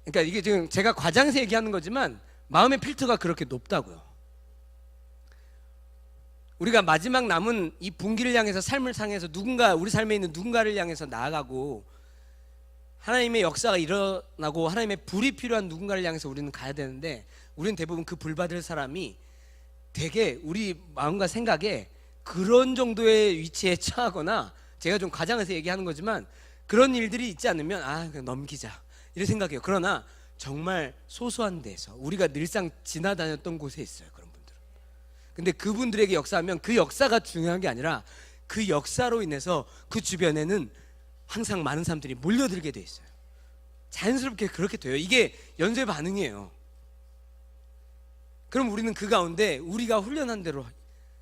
A: 그러니까 이게 지금 제가 과장해서 얘기하는 거지만 마음의 필터가 그렇게 높다고요. 우리가 마지막 남은 이 분기를 향해서 삶을 향해서 우리 삶에 있는 누군가를 향해서 나아가고 하나님의 역사가 일어나고 하나님의 불이 필요한 누군가를 향해서 우리는 가야 되는데 우리는 대부분 그 불 받을 사람이 되게 우리 마음과 생각에 그런 정도의 위치에 처하거나, 제가 좀 과장해서 얘기하는 거지만 그런 일들이 있지 않으면 그냥 넘기자 이렇게 생각해요. 그러나 정말 소소한 데서 우리가 늘상 지나다녔던 곳에 있어요, 그런 분들은. 근데 그분들에게 역사하면 그 역사가 중요한 게 아니라 그 역사로 인해서 그 주변에는 항상 많은 사람들이 몰려들게 돼 있어요. 자연스럽게 그렇게 돼요. 이게 연쇄 반응이에요. 그럼 우리는 그 가운데 우리가 훈련한 대로,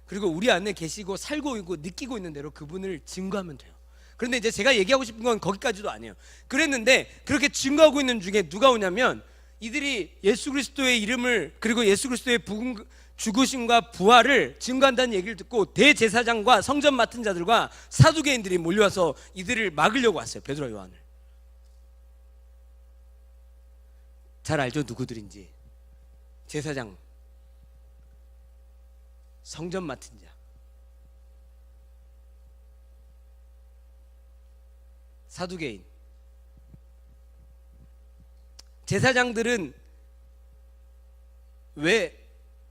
A: 그리고 우리 안에 계시고 살고 있고 느끼고 있는 대로 그분을 증거하면 돼요. 그런데 이제 제가 얘기하고 싶은 건 거기까지도 아니에요. 그랬는데 그렇게 증거하고 있는 중에 누가 오냐면, 이들이 예수 그리스도의 이름을, 그리고 예수 그리스도의 죽으심과 부활을 증거한다는 얘기를 듣고 대제사장과 성전 맡은 자들과 사두개인들이 몰려와서 이들을 막으려고 왔어요, 베드로와 요한을. 잘 알죠, 누구들인지. 제사장, 성전 맡은 자, 사두개인. 제사장들은 왜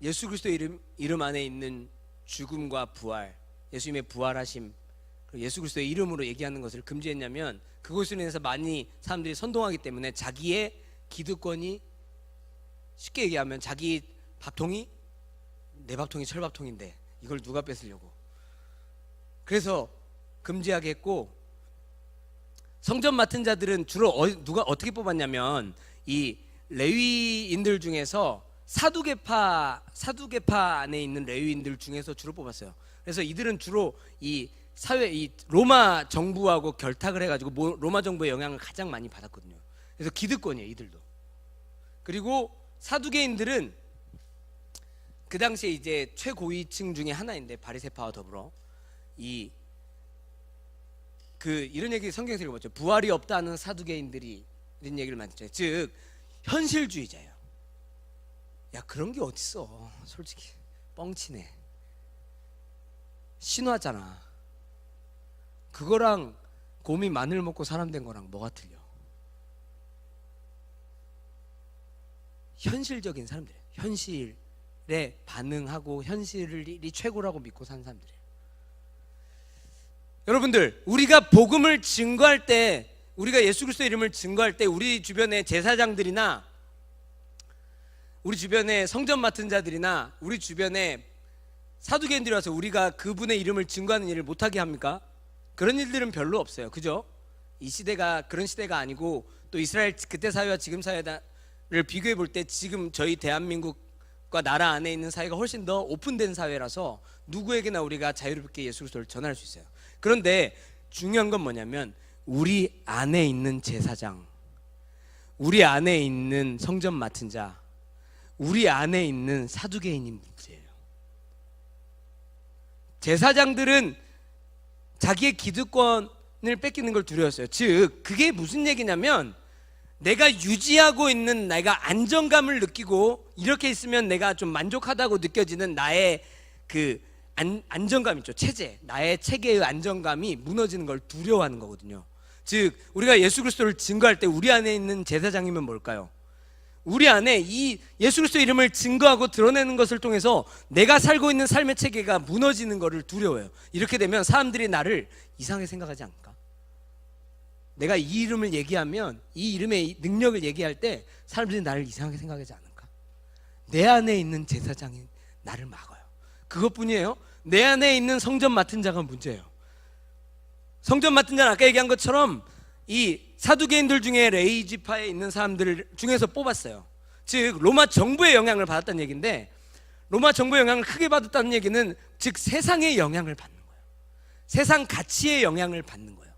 A: 예수 그리스도의 이름 안에 있는 죽음과 부활, 예수님의 부활하심, 예수 그리스도의 이름으로 얘기하는 것을 금지했냐면, 그것으로 인해서 많이 사람들이 선동하기 때문에 자기의 기득권이, 쉽게 얘기하면 자기 밥통이 내 밥통이 철밥통인데 이걸 누가 뺏으려고, 그래서 금지하게 했고, 성전 맡은 자들은 주로 누가 어떻게 뽑았냐면, 이 레위인들 중에서 사두개파 안에 있는 레위인들 중에서 주로 뽑았어요. 그래서 이들은 주로 이 로마 정부하고 결탁을 해가지고 로마 정부의 영향을 가장 많이 받았거든요. 그래서 기득권이에요, 이들도. 그리고 사두개인들은 그 당시에 이제 최고위층 중에 하나인데, 바리새파와 더불어 이런 얘기 성경에서 읽어봤죠. 부활이 없다는 사두개인들이 이런 얘기를 많이 했죠. 즉 현실주의자예요. 야, 그런 게 어딨어, 솔직히 뻥치네, 신화잖아. 그거랑 곰이 마늘 먹고 사람 된 거랑 뭐가 틀려? 현실적인 사람들이에요. 현실에 반응하고 현실이 최고라고 믿고 사는 사람들이에요. 여러분들, 우리가 복음을 증거할 때, 우리가 예수 그리스도의 이름을 증거할 때, 우리 주변의 제사장들이나 우리 주변에 성전 맡은 자들이나 우리 주변에 사두개인들이 와서 우리가 그분의 이름을 증거하는 일을 못하게 합니까? 그런 일들은 별로 없어요. 그죠? 이 시대가 그런 시대가 아니고, 또 이스라엘 그때 사회와 지금 사회를 비교해 볼 때 지금 저희 대한민국과 나라 안에 있는 사회가 훨씬 더 오픈된 사회라서 누구에게나 우리가 자유롭게 예수 그리스도를 전할 수 있어요. 그런데 중요한 건 뭐냐면, 우리 안에 있는 제사장, 우리 안에 있는 성전 맡은 자, 우리 안에 있는 사두개인이 문제예요. 제사장들은 자기의 기득권을 뺏기는 걸 두려웠어요. 즉 그게 무슨 얘기냐면, 내가 유지하고 있는, 내가 안정감을 느끼고 이렇게 있으면 내가 좀 만족하다고 느껴지는 나의 그 안정감 있죠, 체제, 나의 체계의 안정감이 무너지는 걸 두려워하는 거거든요. 즉 우리가 예수 그리스도를 증거할 때 우리 안에 있는 제사장이면 뭘까요? 우리 안에 이 예수 그리스도 이름을 증거하고 드러내는 것을 통해서 내가 살고 있는 삶의 체계가 무너지는 것을 두려워해요. 이렇게 되면 사람들이 나를 이상하게 생각하지 않을까? 내가 이 이름을 얘기하면, 이 이름의 능력을 얘기할 때 사람들이 나를 이상하게 생각하지 않을까? 내 안에 있는 제사장이 나를 막아요. 그것뿐이에요. 내 안에 있는 성전 맡은 자가 문제예요. 성전 맡은 자는 아까 얘기한 것처럼 이 사두개인들 중에 레위 지파에 있는 사람들 중에서 뽑았어요. 즉 로마 정부의 영향을 받았다는 얘기인데, 로마 정부의 영향을 크게 받았다는 얘기는 즉 세상의 영향을 받는 거예요. 세상 가치의 영향을 받는 거예요.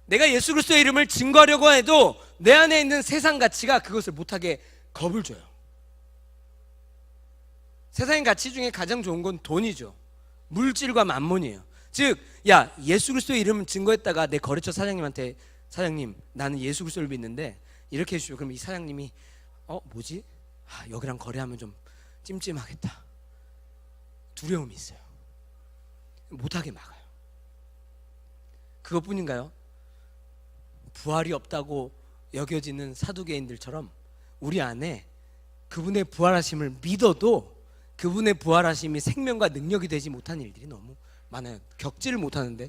A: 내가 예수 그리스도의 이름을 증거하려고 해도 내 안에 있는 세상 가치가 그것을 못하게 겁을 줘요. 세상의 가치 중에 가장 좋은 건 돈이죠. 물질과 만몬이에요. 즉, 야, 예수 그리스도의 이름을 증거했다가 내 거래처 사장님한테, 사장님, 나는 예수 그리스도를 믿는데 이렇게 해주시오. 그럼 이 사장님이 뭐지? 여기랑 거래하면 좀 찜찜하겠다. 두려움이 있어요. 못하게 막아요. 그것뿐인가요? 부활이 없다고 여겨지는 사두개인들처럼 우리 안에 그분의 부활하심을 믿어도 그분의 부활하심이 생명과 능력이 되지 못한 일들이 너무 많아요. 겪지를 못하는데,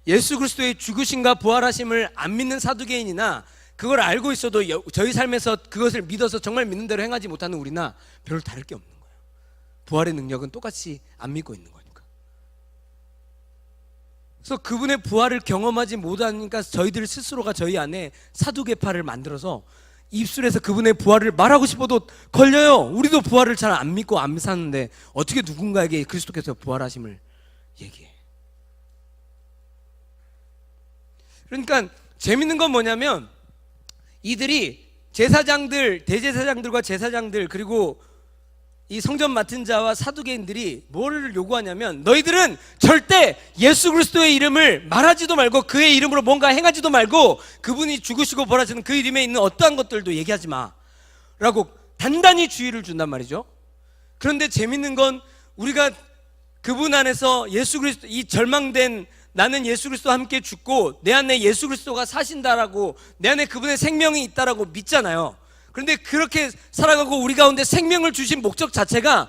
A: 예수 그리스도의 죽으심과 부활하심을 안 믿는 사두개인이나 그걸 알고 있어도 저희 삶에서 그것을 믿어서 정말 믿는 대로 행하지 못하는 우리나 별로 다를 게 없는 거예요. 부활의 능력은 똑같이 안 믿고 있는 거니까. 그래서 그분의 부활을 경험하지 못하니까 저희들 스스로가 저희 안에 사두개파를 만들어서 입술에서 그분의 부활을 말하고 싶어도 걸려요. 우리도 부활을 잘 안 믿고 안 사는데 어떻게 누군가에게 그리스도께서 부활하심을 얘기해. 그러니까 재밌는 건 뭐냐면, 이들이 제사장들, 대제사장들과 제사장들, 그리고 이 성전 맡은 자와 사두개인들이 뭐를 요구하냐면, 너희들은 절대 예수 그리스도의 이름을 말하지도 말고 그의 이름으로 뭔가 행하지도 말고 그분이 죽으시고 부활하시는 그 이름에 있는 어떠한 것들도 얘기하지 마 라고 단단히 주의를 준단 말이죠. 그런데 재밌는 건, 우리가 그분 안에서 예수 그리스도, 이 절망된 나는 예수 그리스도와 함께 죽고 내 안에 예수 그리스도가 사신다라고, 내 안에 그분의 생명이 있다라고 믿잖아요. 그런데 그렇게 살아가고 우리 가운데 생명을 주신 목적 자체가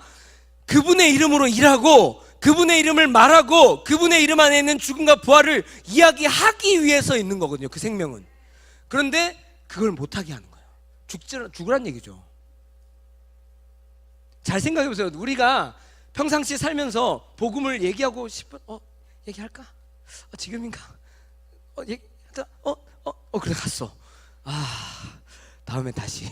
A: 그분의 이름으로 일하고 그분의 이름을 말하고 그분의 이름 안에 있는 죽음과 부활을 이야기하기 위해서 있는 거거든요, 그 생명은. 그런데 그걸 못하게 하는 거예요. 죽으란 얘기죠. 잘 생각해 보세요. 우리가 평상시 살면서 복음을 얘기하고 싶은, 얘기할까? 지금인가? 얘기하다, 그래 갔어. 다음에 다시.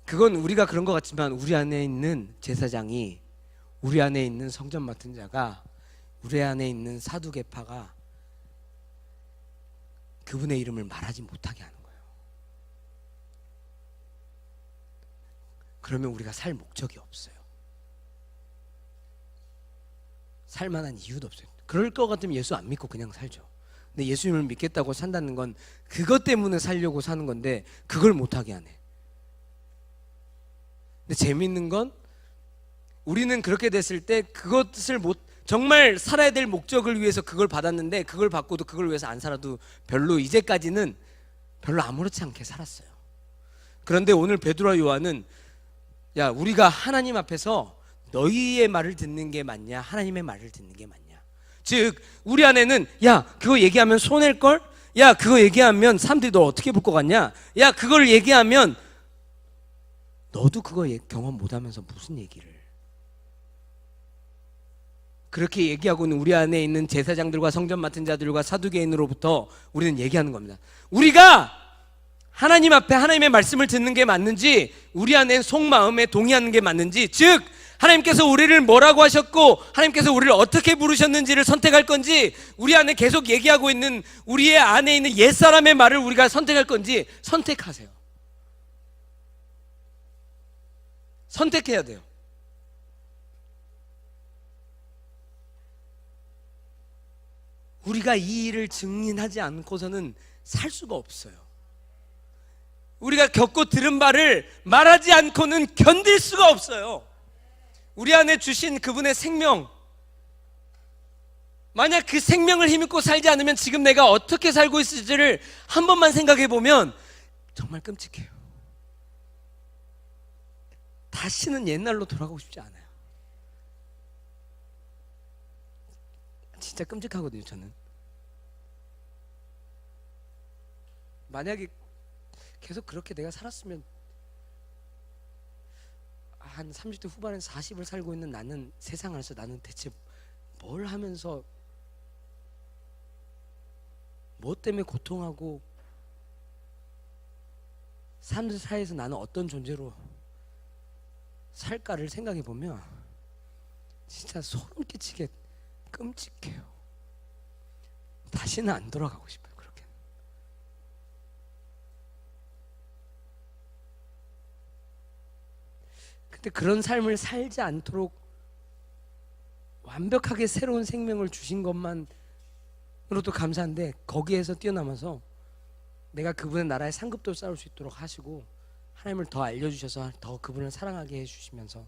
A: 그건 우리가 그런 것 같지만, 우리 안에 있는 제사장이, 우리 안에 있는 성전 맡은 자가, 우리 안에 있는 사두개파가 그분의 이름을 말하지 못하게 하는 거예요. 그러면 우리가 살 목적이 없어요. 살만한 이유도 없어요. 그럴 것 같으면 예수 안 믿고 그냥 살죠. 근데 예수님을 믿겠다고 산다는 건 그것 때문에 살려고 사는 건데 그걸 못하게 하네. 근데 재밌는 건, 우리는 그렇게 됐을 때 그것을 정말 살아야 될 목적을 위해서 그걸 받았는데, 그걸 받고도 그걸 위해서 안 살아도 별로, 이제까지는 별로 아무렇지 않게 살았어요. 그런데 오늘 베드로와 요한은, 야, 우리가 하나님 앞에서 너희의 말을 듣는 게 맞냐, 하나님의 말을 듣는 게 맞냐. 즉 우리 안에는, 야, 그거 얘기하면 손해일걸? 야, 그거 얘기하면 사람들이 너 어떻게 볼 것 같냐? 야, 그걸 얘기하면 너도 그거 경험 못하면서 무슨 얘기를. 그렇게 얘기하고 있는 우리 안에 있는 제사장들과 성전 맡은 자들과 사두개인으로부터 우리는 얘기하는 겁니다. 우리가 하나님 앞에 하나님의 말씀을 듣는 게 맞는지, 우리 안에 속마음에 동의하는 게 맞는지, 즉 하나님께서 우리를 뭐라고 하셨고 하나님께서 우리를 어떻게 부르셨는지를 선택할 건지, 우리 안에 계속 얘기하고 있는 우리의 안에 있는 옛사람의 말을 우리가 선택할 건지 선택하세요. 선택해야 돼요. 우리가 이 일을 증인하지 않고서는 살 수가 없어요. 우리가 겪고 들은 바를 말하지 않고는 견딜 수가 없어요. 우리 안에 주신 그분의 생명, 만약 그 생명을 힘입고 살지 않으면 지금 내가 어떻게 살고 있을지를 한 번만 생각해 보면 정말 끔찍해요. 다시는 옛날로 돌아가고 싶지 않아요. 진짜 끔찍하거든요, 저는. 만약에 계속 그렇게 내가 살았으면, 한 30대 후반에 40을 살고 있는 나는, 세상 안에서 나는 대체 뭘 하면서, 뭐 때문에 고통하고, 사람들 사이에서 나는 어떤 존재로 살까를 생각해 보면 진짜 소름 끼치게 끔찍해요. 다시는 안 돌아가고 싶어요, 그렇게. 근데 그런 삶을 살지 않도록 완벽하게 새로운 생명을 주신 것만으로도 감사한데, 거기에서 뛰어넘어서 내가 그분의 나라의 상급도 쌓을 수 있도록 하시고, 하나님을 더 알려주셔서 더 그분을 사랑하게 해주시면서,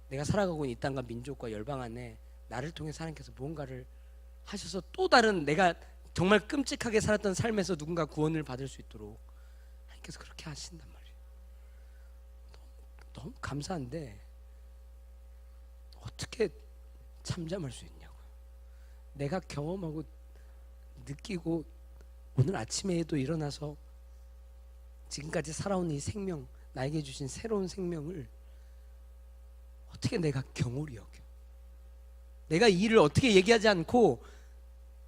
A: 내가 살아가고 있는 이 땅과 민족과 열방 안에 나를 통해서 하나님께서 무언가를 하셔서 또 다른, 내가 정말 끔찍하게 살았던 삶에서 누군가 구원을 받을 수 있도록 하나님께서 그렇게 하신단 말이에요. 너무 감사한데 어떻게 잠잠할 수 있냐고요. 내가 경험하고 느끼고 오늘 아침에도 일어나서 지금까지 살아온 이 생명, 나에게 주신 새로운 생명을 어떻게 내가 경홀히 여겨. 내가 이 일을 어떻게 얘기하지 않고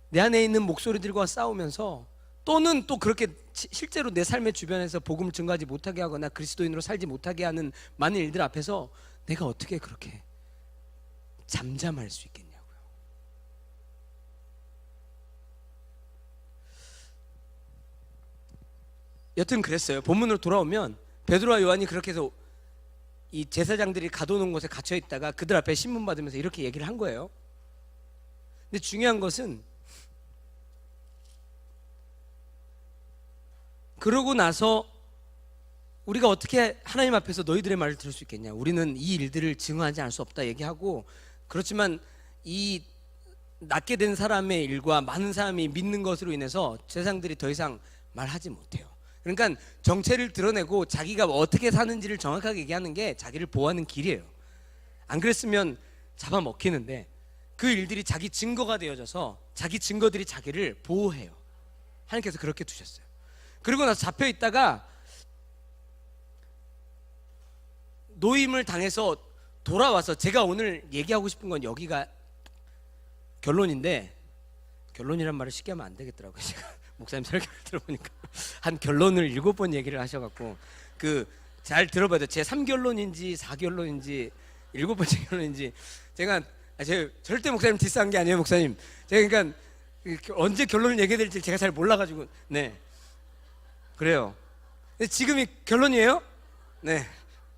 A: 내 안에 있는 목소리들과 싸우면서, 또는 또 그렇게 실제로 내 삶의 주변에서 복음을 증거하지 못하게 하거나 그리스도인으로 살지 못하게 하는 많은 일들 앞에서 내가 어떻게 그렇게 잠잠할 수 있겠냐고요. 여튼 그랬어요. 본문으로 돌아오면 베드로와 요한이 그렇게 해서 이 제사장들이 가둬놓은 곳에 갇혀 있다가 그들 앞에 신문 받으면서 이렇게 얘기를 한 거예요. 근데 중요한 것은 그러고 나서 우리가 어떻게 하나님 앞에서 너희들의 말을 들을 수 있겠냐, 우리는 이 일들을 증언하지 않을 수 없다 얘기하고, 그렇지만 이 낫게 된 사람의 일과 많은 사람이 믿는 것으로 인해서 제사장들이 더 이상 말하지 못해요. 그러니까 정체를 드러내고 자기가 어떻게 사는지를 정확하게 얘기하는 게 자기를 보호하는 길이에요. 안 그랬으면 잡아먹히는데 그 일들이 자기 증거가 되어져서 자기 증거들이 자기를 보호해요. 하나님께서 그렇게 두셨어요. 그리고 나서 잡혀 있다가 노임을 당해서 돌아와서, 제가 오늘 얘기하고 싶은 건 여기가 결론인데, 결론이란 말을 쉽게 하면 안 되겠더라고요. 제가 목사님 설교를 들어보니까 한 결론을 7번 얘기를 하셔갖고, 잘 들어봐야 돼요. 제 3결론인지 4결론인지 7번째 결론인지. 제가 절대 목사님 디스한 게 아니에요. 목사님, 제가 그러니까 언제 결론을 얘기해야 될지 제가 잘 몰라가지고. 네, 그래요. 근데 지금이 결론이에요? 네,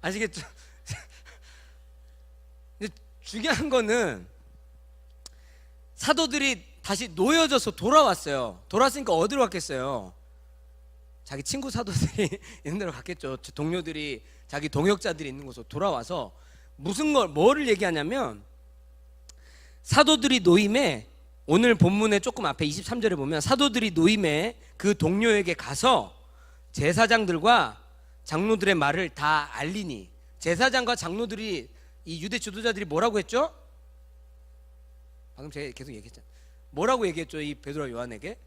A: 아시겠죠? 근데 중요한 거는 사도들이 다시 놓여져서 돌아왔어요. 돌아왔으니까 어디로 갔겠어요? 자기 친구 사도들이 있는 데로 갔겠죠. 동료들이, 자기 동역자들이 있는 곳으로 돌아와서 뭐를 얘기하냐면, 사도들이 노임에, 오늘 본문의 조금 앞에 23절에 보면 사도들이 노임에 그 동료에게 가서 제사장들과 장로들의 말을 다 알리니. 제사장과 장로들이, 이 유대 지도자들이 뭐라고 했죠? 방금 제가 계속 얘기했잖아요. 뭐라고 얘기했죠? 이 베드로와 요한에게,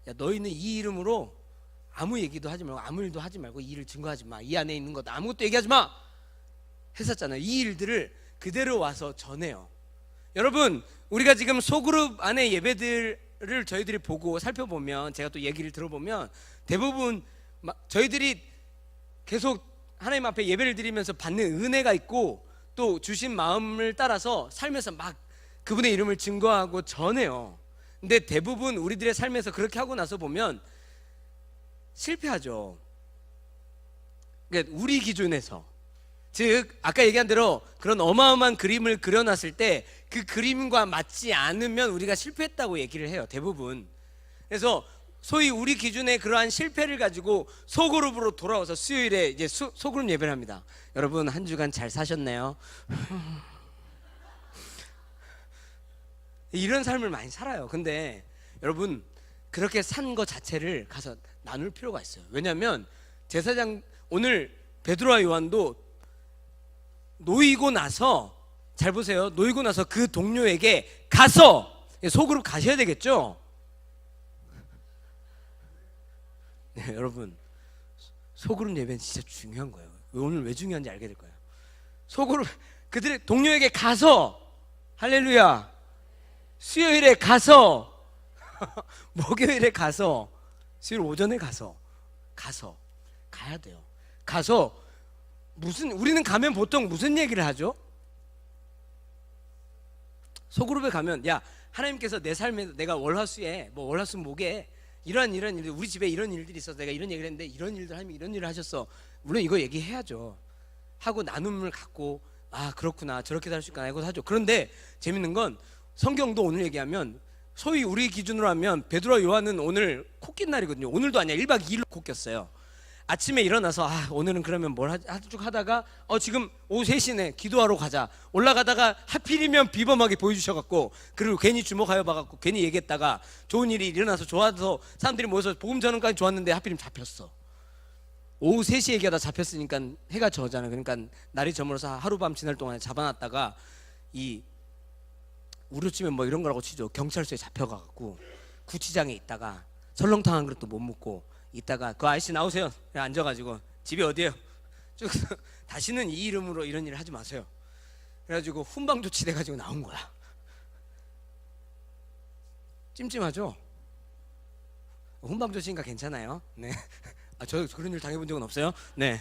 A: 야, 너희는 이 이름으로 아무 얘기도 하지 말고 아무 일도 하지 말고 이 일을 증거하지 마, 이 안에 있는 것 아무것도 얘기하지 마 했었잖아요. 이 일들을 그대로 와서 전해요. 여러분, 우리가 지금 소그룹 안에 예배들을 저희들이 보고 살펴보면, 제가 또 얘기를 들어보면 대부분 저희들이 계속 하나님 앞에 예배를 드리면서 받는 은혜가 있고 또 주신 마음을 따라서 살면서 막 그분의 이름을 증거하고 전해요. 근데 대부분 우리들의 삶에서 그렇게 하고 나서 보면 실패하죠. 그러니까 우리 기준에서, 즉 아까 얘기한 대로 그런 어마어마한 그림을 그려놨을 때 그 그림과 맞지 않으면 우리가 실패했다고 얘기를 해요, 대부분. 그래서 소위 우리 기준의 그러한 실패를 가지고 소그룹으로 돌아와서 수요일에 이제 소그룹 예배를 합니다. 여러분, 한 주간 잘 사셨나요? 이런 삶을 많이 살아요. 근데 여러분, 그렇게 산 것 자체를 가서 나눌 필요가 있어요. 왜냐하면 제사장, 오늘 베드로와 요한도 놓이고 나서, 잘 보세요, 놓이고 나서 그 동료에게 가서, 소그룹 가셔야 되겠죠? 네, 여러분, 소그룹 예배는 진짜 중요한 거예요. 오늘 왜 중요한지 알게 될 거예요. 소그룹, 그들의 동료에게 가서, 할렐루야, 수요일에 가서 목요일에 가서, 수요일 오전에 가서 가야 돼요. 가서 우리는 가면 보통 무슨 얘기를 하죠? 소그룹에 가면, 야, 하나님께서 내 삶에, 내가 월화수에 월화수목에 이런 일들, 우리 집에 이런 일들이 있어서 내가 이런 얘기를 했는데 이런 일들 하면 이런 일을 하셨어. 물론 이거 얘기해야죠. 하고 나눔을 갖고, 아, 그렇구나, 저렇게 살 수 있구나, 이거 하죠. 그런데 재밌는 건 성경도 오늘 얘기하면, 소위 우리 기준으로 하면 베드로와 요한은 오늘 코 낀 날이거든요. 오늘도 아니야, 1박 2일로 코 꼈어요. 아침에 일어나서, 오늘은 그러면 뭘 쭉 하다가 지금 오후 3시네, 기도하러 가자. 올라가다가 하필이면 비범하게 보여주셔갖고, 그리고 괜히 주목하여 봐갖고 괜히 얘기했다가 좋은 일이 일어나서 좋아서 사람들이 모여서 복음 전언까지 좋았는데 하필이면 잡혔어. 오후 3시에 얘기하다 잡혔으니까 해가 저잖아요. 그러니까 날이 저물어서 하루밤 지날 동안에 잡아놨다가 이 우려치면 뭐 이런 거라고 치죠. 경찰서에 잡혀가갖고 구치장에 있다가 설렁탕 한 그릇도 못 먹고 있다가 그 아저씨 나오세요. 앉아가지고 집이 어디예요? 쭉 다시는 이 이름으로 이런 일을 하지 마세요. 그래가지고 훈방 조치돼가지고 나온 거야. 찜찜하죠? 훈방 조치니까 괜찮아요. 네. 저 그런 일 당해본 적은 없어요. 네.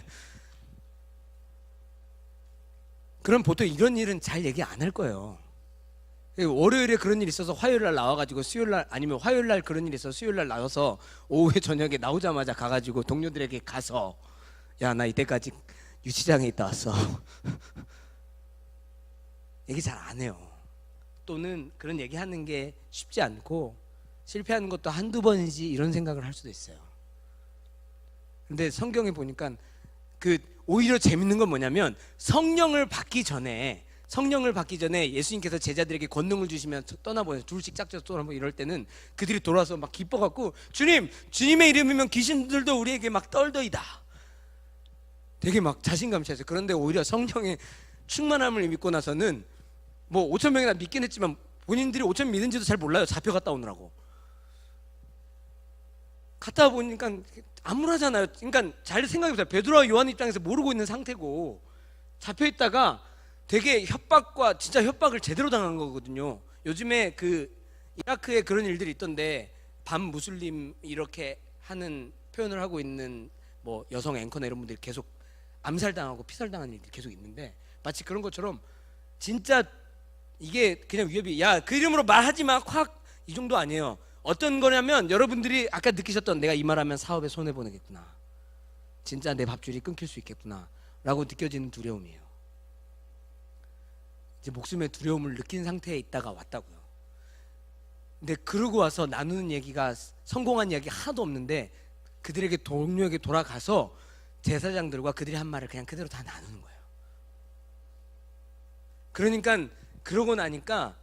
A: 그럼 보통 이런 일은 잘 얘기 안 할 거예요. 월요일에 그런 일 있어서 화요일날 나와가지고 수요일날, 아니면 화요일날 그런 일 있어서 수요일날 나와서 오후에 저녁에 나오자마자 가가지고 동료들에게 가서 야, 나 이때까지 유치장에 있다 왔어. 얘기 잘 안 해요. 또는 그런 얘기하는 게 쉽지 않고 실패하는 것도 한두 번이지 이런 생각을 할 수도 있어요. 근데 성경에 보니까 오히려 재밌는 건 뭐냐면 성령을 받기 전에 예수님께서 제자들에게 권능을 주시면 떠나보내서 둘씩 짝져서 떠나보고 이럴 때는 그들이 돌아서 막 기뻐갖고 주님의 이름이면 귀신들도 우리에게 막 떨더이다. 되게 막 자신감이 차죠. 그런데 오히려 성령의 충만함을 믿고 나서는 뭐 5,000명이나 믿긴 했지만 본인들이 5,000명 믿은지도 잘 몰라요. 잡혀갔다 오느라고. 갔다 보니까 암울하잖아요. 그러니까 잘 생각해보세요. 베드로와 요한 입장에서 모르고 있는 상태고 잡혀있다가 되게 협박과 진짜 협박을 제대로 당한 거거든요. 요즘에 이라크에 그런 일들이 있던데 반 무슬림 이렇게 하는 표현을 하고 있는 뭐 여성 앵커나 이런 분들이 계속 암살당하고 피살당하는 일들이 계속 있는데 마치 그런 것처럼 진짜 이게 그냥 위협이 야, 그 이름으로 말하지 마 확 이 정도 아니에요. 어떤 거냐면 여러분들이 아까 느끼셨던 내가 이 말하면 사업에 손해보내겠구나, 진짜 내 밥줄이 끊길 수 있겠구나 라고 느껴지는 두려움이에요. 이제 목숨의 두려움을 느낀 상태에 있다가 왔다고요. 근데 그러고 와서 나누는 얘기가 성공한 이야기 하나도 없는데 그들에게 동료에게 돌아가서 제사장들과 그들이 한 말을 그냥 그대로 다 나누는 거예요. 그러니까 그러고 나니까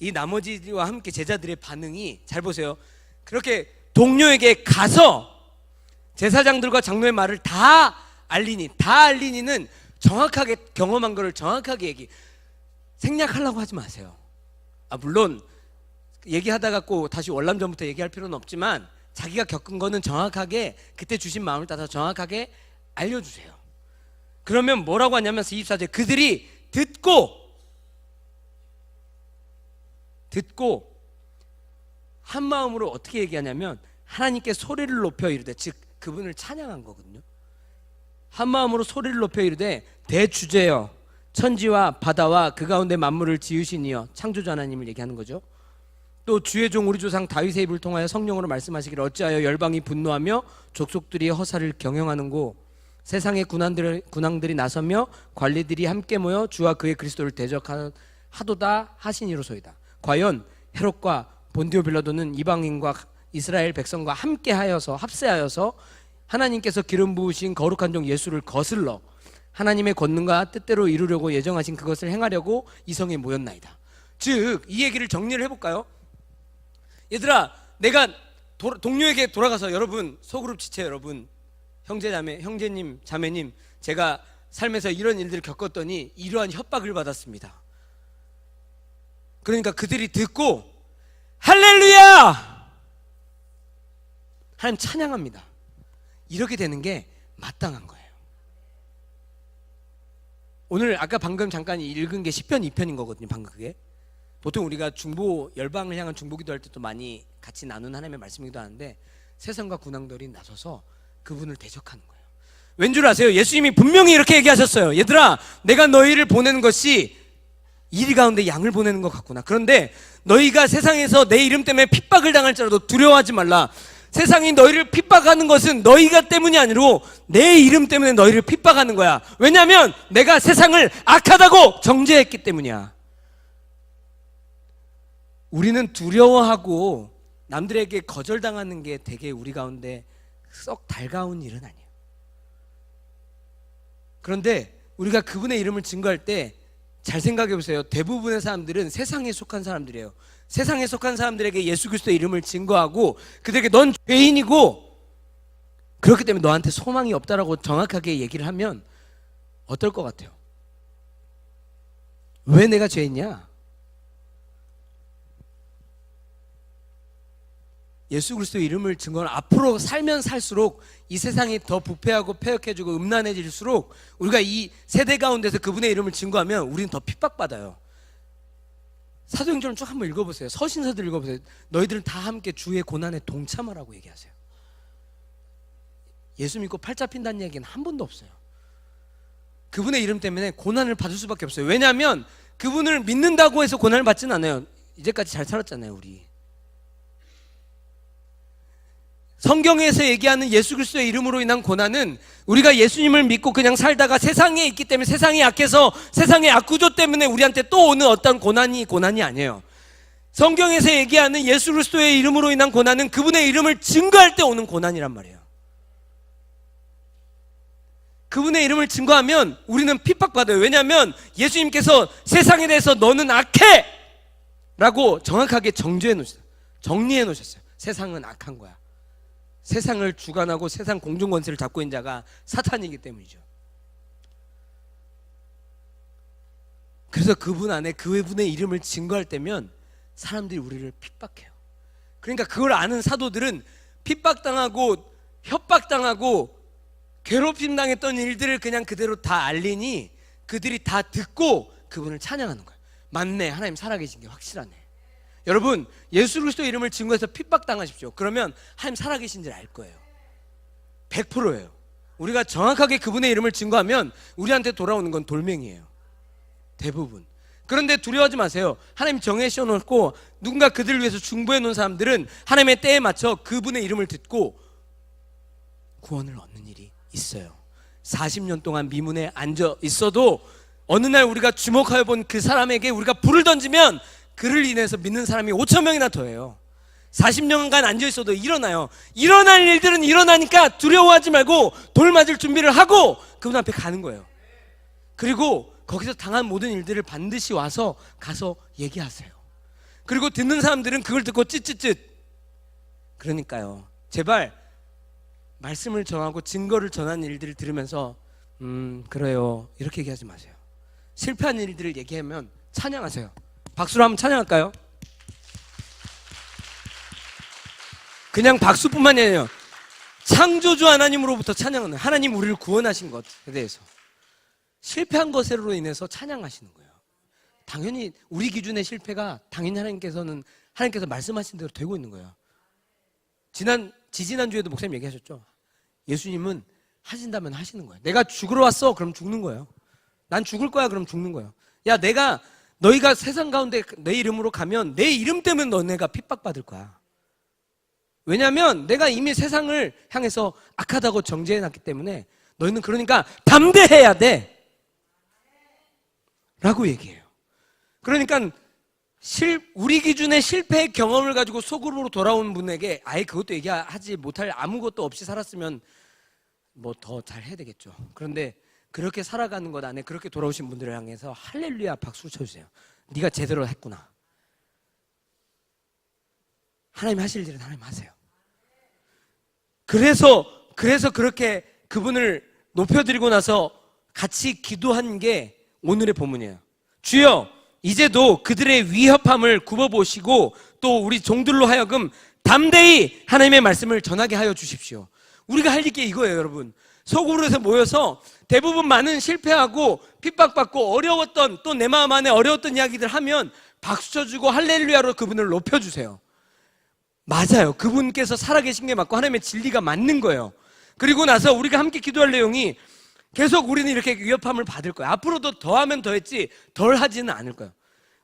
A: 이 나머지와 함께 제자들의 반응이, 잘 보세요. 그렇게 동료에게 가서 제사장들과 장로의 말을 다 알리니는 정확하게 경험한 거를 정확하게 생략하려고 하지 마세요. 물론 얘기하다가 꼭 다시 월남전부터 얘기할 필요는 없지만 자기가 겪은 거는 정확하게 그때 주신 마음을 따라서 정확하게 알려주세요. 그러면 뭐라고 하냐면 24절 그들이 듣고 한 마음으로 어떻게 얘기하냐면 하나님께 소리를 높여 이르되, 즉 그분을 찬양한 거거든요. 한 마음으로 소리를 높여 이르되 대주제여 천지와 바다와 그 가운데 만물을 지으신 이여, 창조주 하나님을 얘기하는 거죠. 또 주의 종 우리 조상 다윗의 입을 통하여 성령으로 말씀하시기를 어찌하여 열방이 분노하며 족속들이 허사를 경영하는고, 세상의 군왕들이 나서며 관리들이 함께 모여 주와 그의 그리스도를 대적하도다 하시니로소이다. 과연 헤롯과 본디오 빌라도는 이방인과 이스라엘 백성과 합세하여서 하나님께서 기름 부으신 거룩한 종 예수를 거슬러 하나님의 권능과 뜻대로 이루려고 예정하신 그것을 행하려고 이 성에 모였나이다. 즉 이 얘기를 정리를 해볼까요? 얘들아, 내가 동료에게 돌아가서 여러분, 소그룹 지체 여러분, 형제님 자매님, 제가 삶에서 이런 일들을 겪었더니 이러한 협박을 받았습니다. 그러니까 그들이 듣고 할렐루야! 하나님 찬양합니다. 이렇게 되는 게 마땅한 거예요. 오늘 아까 방금 잠깐 읽은 게 시편 2편인 거거든요. 방금 그게 보통 우리가 열방을 향한 중보기도 할 때 또 많이 같이 나눈 하나님의 말씀이기도 하는데 세상과 군왕들이 나서서 그분을 대적하는 거예요. 왠 줄 아세요? 예수님이 분명히 이렇게 얘기하셨어요. 얘들아, 내가 너희를 보내는 것이 이리 가운데 양을 보내는 것 같구나. 그런데 너희가 세상에서 내 이름 때문에 핍박을 당할지라도 두려워하지 말라. 세상이 너희를 핍박하는 것은 너희가 때문이 아니고 내 이름 때문에 너희를 핍박하는 거야. 왜냐하면 내가 세상을 악하다고 정죄했기 때문이야. 우리는 두려워하고 남들에게 거절당하는 게 되게 우리 가운데 썩 달가운 일은 아니에요. 그런데 우리가 그분의 이름을 증거할 때 잘 생각해 보세요. 대부분의 사람들은 세상에 속한 사람들이에요. 세상에 속한 사람들에게 예수 그리스도의 이름을 증거하고 그들에게 넌 죄인이고 그렇기 때문에 너한테 소망이 없다라고 정확하게 얘기를 하면 어떨 것 같아요? 왜 내가 죄인이야? 예수 그리스도의 이름을 증거하는, 앞으로 살면 살수록 이 세상이 더 부패하고 폐역해지고 음란해질수록 우리가 이 세대 가운데서 그분의 이름을 증거하면 우리는 더 핍박받아요. 사도행전을 쭉 한번 읽어보세요. 서신서들 읽어보세요. 너희들은 다 함께 주의 고난에 동참하라고 얘기하세요. 예수 믿고 팔자 핀다는 얘기는 한 번도 없어요. 그분의 이름 때문에 고난을 받을 수밖에 없어요. 왜냐하면 그분을 믿는다고 해서 고난을 받지는 않아요. 이제까지 잘 살았잖아요, 우리. 성경에서 얘기하는 예수 그리스도의 이름으로 인한 고난은 우리가 예수님을 믿고 그냥 살다가 세상에 있기 때문에, 세상이 약해서 세상의 악구조 때문에 우리한테 또 오는 어떤 고난이 아니에요. 성경에서 얘기하는 예수 그리스도의 이름으로 인한 고난은 그분의 이름을 증거할 때 오는 고난이란 말이에요. 그분의 이름을 증거하면 우리는 핍박받아요. 왜냐하면 예수님께서 세상에 대해서 너는 악해! 라고 정확하게 정리해 놓으셨어요. 세상은 악한 거야. 세상을 주관하고 세상 공중권세를 잡고 있는 자가 사탄이기 때문이죠. 그래서 그분 안에 그분의 이름을 증거할 때면 사람들이 우리를 핍박해요. 그러니까 그걸 아는 사도들은 핍박당하고 협박당하고 괴롭힘 당했던 일들을 그냥 그대로 다 알리니 그들이 다 듣고 그분을 찬양하는 거예요. 맞네, 하나님 살아계신 게 확실하네. 여러분, 예수 그리스도의 이름을 증거해서 핍박당하십시오. 그러면 하나님 살아계신지를 알 거예요. 100%예요. 우리가 정확하게 그분의 이름을 증거하면 우리한테 돌아오는 건 돌멩이에요. 대부분. 그런데 두려워하지 마세요. 하나님 정해 씌워놓고 누군가 그들을 위해서 중보해 놓은 사람들은 하나님의 때에 맞춰 그분의 이름을 듣고 구원을 얻는 일이 있어요. 40년 동안 미문에 앉아 있어도 어느 날 우리가 주목하여 본 그 사람에게 우리가 불을 던지면 그를 인해서 믿는 사람이 5천 명이나 더해요. 40년간 앉아있어도 일어나요. 일어날 일들은 일어나니까 두려워하지 말고 돌 맞을 준비를 하고 그분 앞에 가는 거예요. 그리고 거기서 당한 모든 일들을 반드시 가서 얘기하세요. 그리고 듣는 사람들은 그걸 듣고 찌찌찌. 그러니까요, 제발 말씀을 전하고 증거를 전하는 일들을 들으면서 그래요 이렇게 얘기하지 마세요. 실패한 일들을 얘기하면 찬양하세요. 박수로 한번 찬양할까요? 그냥 박수뿐만이 아니에요. 창조주 하나님으로부터 찬양하는, 하나님 우리를 구원하신 것에 대해서 실패한 것으로 인해서 찬양하시는 거예요. 당연히 우리 기준의 실패가 당연히 하나님께서 말씀하신 대로 되고 있는 거예요. 지지난주에도 목사님 얘기하셨죠. 예수님은 하신다면 하시는 거예요. 내가 죽으러 왔어, 그럼 죽는 거예요. 난 죽을 거야, 그럼 죽는 거예요. 야, 너희가 세상 가운데 내 이름으로 가면 내 이름 때문에 너네가 핍박받을 거야. 왜냐하면 내가 이미 세상을 향해서 악하다고 정죄해놨기 때문에 너희는 그러니까 담대해야 돼 라고 얘기해요. 그러니까 우리 기준의 실패의 경험을 가지고 속으로 돌아온 분에게 아예 그것도 얘기하지 못할, 아무것도 없이 살았으면 뭐 더 잘 해야 되겠죠. 그런데 그렇게 살아가는 것 안에 그렇게 돌아오신 분들을 향해서 할렐루야 박수 쳐주세요. 네가 제대로 했구나. 하나님 하실 일은 하나님 하세요. 그래서 그렇게 그분을 높여드리고 나서 같이 기도한 게 오늘의 본문이에요. 주여, 이제도 그들의 위협함을 굽어보시고 또 우리 종들로 하여금 담대히 하나님의 말씀을 전하게 하여 주십시오. 우리가 할 게 이거예요, 여러분. 속으로 해서 모여서 대부분 많은 실패하고 핍박받고 어려웠던, 또 내 마음 안에 어려웠던 이야기들 하면 박수 쳐주고 할렐루야로 그분을 높여주세요. 맞아요. 그분께서 살아계신 게 맞고 하나님의 진리가 맞는 거예요. 그리고 나서 우리가 함께 기도할 내용이 계속 우리는 이렇게 위협함을 받을 거예요. 앞으로도 더하면 더했지 덜 하지는 않을 거예요.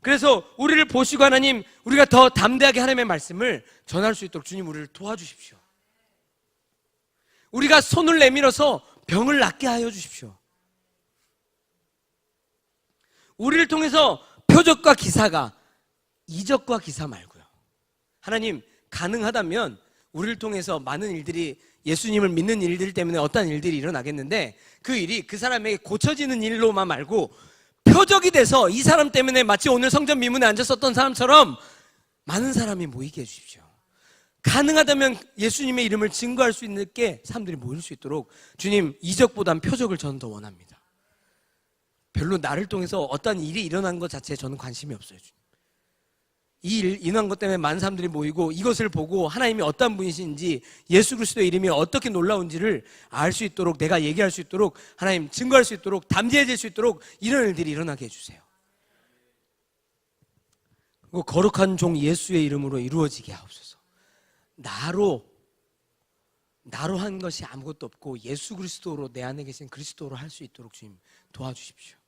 A: 그래서 우리를 보시고 하나님, 우리가 더 담대하게 하나님의 말씀을 전할 수 있도록 주님 우리를 도와주십시오. 우리가 손을 내밀어서 병을 낫게 하여 주십시오. 우리를 통해서 표적과 기사가, 이적과 기사 말고요. 하나님, 가능하다면 우리를 통해서 많은 일들이, 예수님을 믿는 일들 때문에 어떤 일들이 일어나겠는데 그 일이 그 사람에게 고쳐지는 일로만 말고 표적이 돼서 이 사람 때문에 마치 오늘 성전 미문에 앉았었던 사람처럼 많은 사람이 모이게 해주십시오. 가능하다면 예수님의 이름을 증거할 수 있는 게 사람들이 모일 수 있도록 주님, 이적보단 표적을 저는 더 원합니다. 별로 나를 통해서 어떤 일이 일어난 것 자체에 저는 관심이 없어요. 주님. 이 일 일어난 것 때문에 많은 사람들이 모이고 이것을 보고 하나님이 어떤 분이신지, 예수 그리스도의 이름이 어떻게 놀라운지를 알 수 있도록, 내가 얘기할 수 있도록, 하나님 증거할 수 있도록, 담대해질 수 있도록 이런 일들이 일어나게 해주세요. 그리고 거룩한 종 예수의 이름으로 이루어지게 하옵소서. 나로 한 것이 아무것도 없고 예수 그리스도로, 내 안에 계신 그리스도로 할 수 있도록 주님 도와주십시오.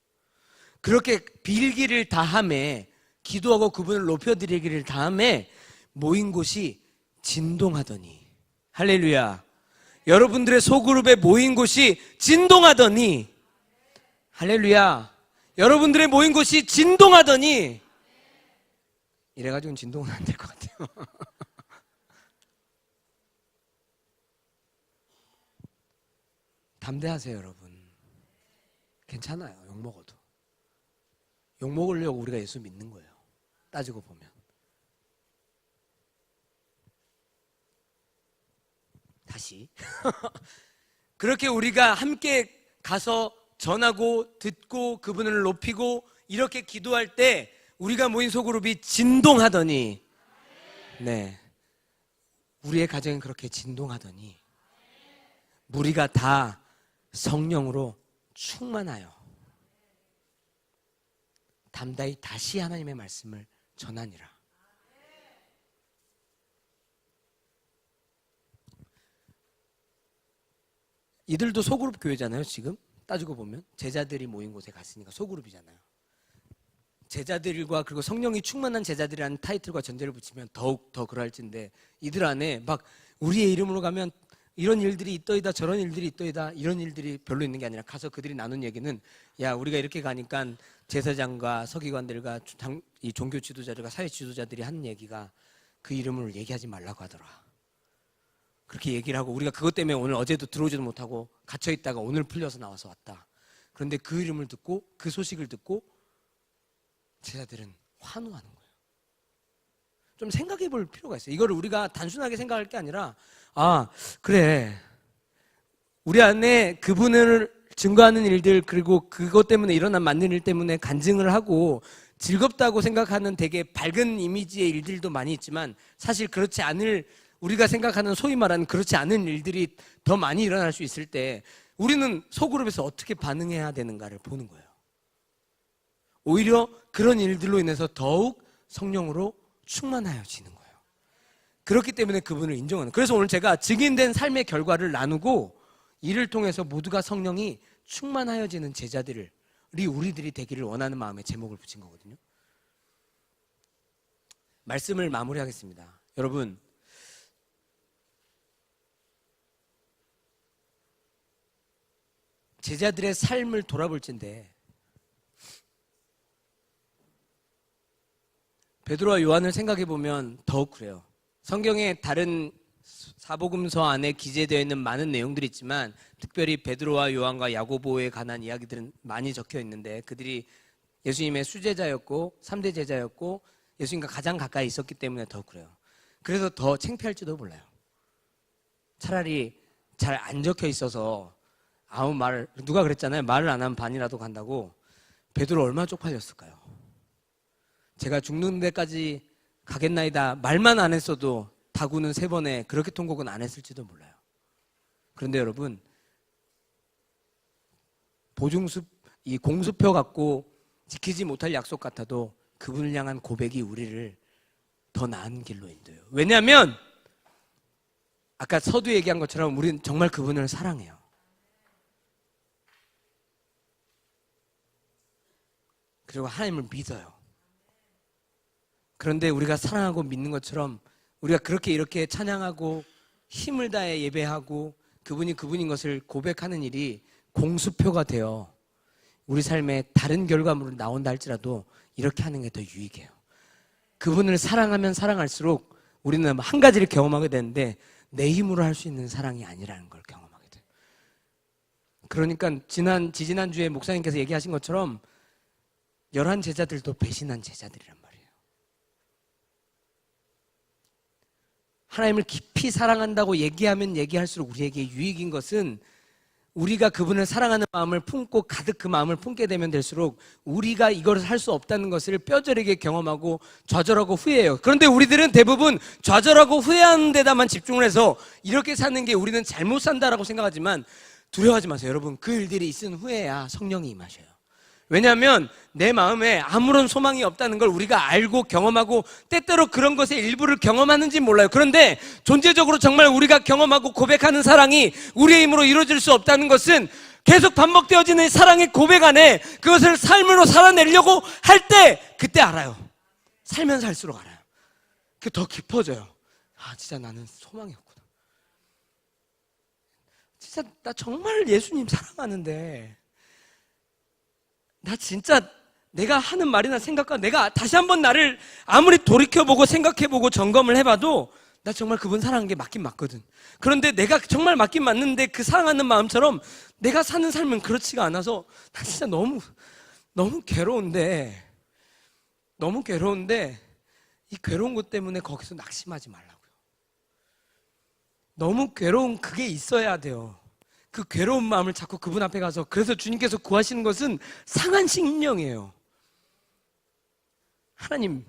A: 그렇게 빌기를 다함에, 기도하고 그분을 높여드리기를 다함에 모인 곳이 진동하더니, 할렐루야. 여러분들의 소그룹에 모인 곳이 진동하더니, 할렐루야. 여러분들의 모인 곳이 진동하더니, 이래가지고는 진동은 안 될 것 같아요. 담대하세요, 여러분. 괜찮아요, 욕먹어도. 욕먹으려고 우리가 예수 믿는 거예요, 따지고 보면. 다시 그렇게 우리가 함께 가서 전하고 듣고 그분을 높이고 이렇게 기도할 때 우리가 모인 소그룹이 진동하더니, 네, 우리의 가정이 그렇게 진동하더니 우리가 다 성령으로 충만하여 담대히 다시 하나님의 말씀을 전하니라. 이들도 소그룹 교회잖아요. 지금 따지고 보면 제자들이 모인 곳에 갔으니까 소그룹이잖아요. 제자들과 그리고 성령이 충만한 제자들이라는 타이틀과 전제를 붙이면 더욱 더 그럴진데, 이들 안에 막 우리의 이름으로 가면 이런 일들이 있더이다, 저런 일들이 있더이다, 이런 일들이 별로 있는 게 아니라, 가서 그들이 나눈 얘기는, 야, 우리가 이렇게 가니까 제사장과 서기관들과 이 종교 지도자들과 사회 지도자들이 하는 얘기가 그 이름을 얘기하지 말라고 하더라. 그렇게 얘기를 하고, 우리가 그것 때문에 오늘 어제도 들어오지도 못하고 갇혀 있다가 오늘 풀려서 나와서 왔다. 그런데 그 이름을 듣고, 그 소식을 듣고 제자들은 환호하는 거예요. 좀 생각해 볼 필요가 있어요. 이거를 우리가 단순하게 생각할 게 아니라, 아, 그래, 우리 안에 그분을 증거하는 일들, 그리고 그것 때문에 일어난 맞는 일 때문에 간증을 하고 즐겁다고 생각하는 되게 밝은 이미지의 일들도 많이 있지만, 사실 그렇지 않을, 우리가 생각하는 소위 말하는 그렇지 않은 일들이 더 많이 일어날 수 있을 때 우리는 소그룹에서 어떻게 반응해야 되는가를 보는 거예요. 오히려 그런 일들로 인해서 더욱 성령으로 충만하여지는 거예요. 그렇기 때문에 그분을 인정하는. 그래서 오늘 제가 증인된 삶의 결과를 나누고, 이를 통해서 모두가 성령이 충만하여지는 제자들이 우리들이 되기를 원하는 마음에 제목을 붙인 거거든요. 말씀을 마무리하겠습니다. 여러분, 제자들의 삶을 돌아볼진데, 베드로와 요한을 생각해 보면 더욱 그래요. 성경에 다른 사복음서 안에 기재되어 있는 많은 내용들이 있지만, 특별히 베드로와 요한과 야고보에 관한 이야기들은 많이 적혀 있는데, 그들이 예수님의 수제자였고 3대 제자였고 예수님과 가장 가까이 있었기 때문에 더욱 그래요. 그래서 더 창피할지도 몰라요. 차라리 잘 안 적혀 있어서 아무 말, 누가 그랬잖아요. 말을 안 하면 반이라도 간다고. 베드로 얼마나 쪽팔렸을까요? 제가 죽는 데까지 가겠나이다 말만 안 했어도 다구는 3번에 그렇게 통곡은 안 했을지도 몰라요. 그런데 여러분, 보증수, 이 공수표 갖고 지키지 못할 약속 같아도 그분을 향한 고백이 우리를 더 나은 길로 인도해요. 왜냐하면 아까 서두 얘기한 것처럼 우리는 정말 그분을 사랑해요. 그리고 하나님을 믿어요. 그런데 우리가 사랑하고 믿는 것처럼 우리가 그렇게 이렇게 찬양하고 힘을 다해 예배하고 그분이 그분인 것을 고백하는 일이 공수표가 되어 우리 삶에 다른 결과물이 나온다 할지라도 이렇게 하는 게 더 유익해요. 그분을 사랑하면 사랑할수록 우리는 한 가지를 경험하게 되는데, 내 힘으로 할 수 있는 사랑이 아니라는 걸 경험하게 돼요. 그러니까 지지난주에 목사님께서 얘기하신 것처럼 11 제자들도 배신한 제자들이란 말이에요. 하나님을 깊이 사랑한다고 얘기하면 얘기할수록 우리에게 유익인 것은 우리가 그분을 사랑하는 마음을 품고 가득 그 마음을 품게 되면 될수록 우리가 이걸 할 수 없다는 것을 뼈저리게 경험하고 좌절하고 후회해요. 그런데 우리들은 대부분 좌절하고 후회하는 데다만 집중을 해서 이렇게 사는 게 우리는 잘못 산다라고 생각하지만 두려워하지 마세요. 여러분, 그 일들이 있은 후에야 성령이 임하셔요. 왜냐하면 내 마음에 아무런 소망이 없다는 걸 우리가 알고 경험하고 때때로 그런 것의 일부를 경험하는지 몰라요. 그런데 존재적으로 정말 우리가 경험하고 고백하는 사랑이 우리의 힘으로 이루어질 수 없다는 것은 계속 반복되어지는 사랑의 고백 안에 그것을 삶으로 살아내려고 할 때 그때 알아요. 살면 살수록 알아요. 그게 더 깊어져요. 아, 진짜 나는 소망이 없구나. 진짜 나 정말 예수님 사랑하는데 나 진짜 내가 하는 말이나 생각과 내가 다시 한번 나를 아무리 돌이켜보고 생각해보고 점검을 해봐도 나 정말 그분 사랑하는 게 맞긴 맞거든. 그런데 내가 정말 맞긴 맞는데 그 사랑하는 마음처럼 내가 사는 삶은 그렇지가 않아서 나 진짜 너무 괴로운데 이 괴로운 것 때문에 거기서 낙심하지 말라고요. 너무 괴로운 그게 있어야 돼요. 그 괴로운 마음을 자꾸 그분 앞에 가서, 그래서 주님께서 구하시는 것은 상한 심령이에요. 하나님,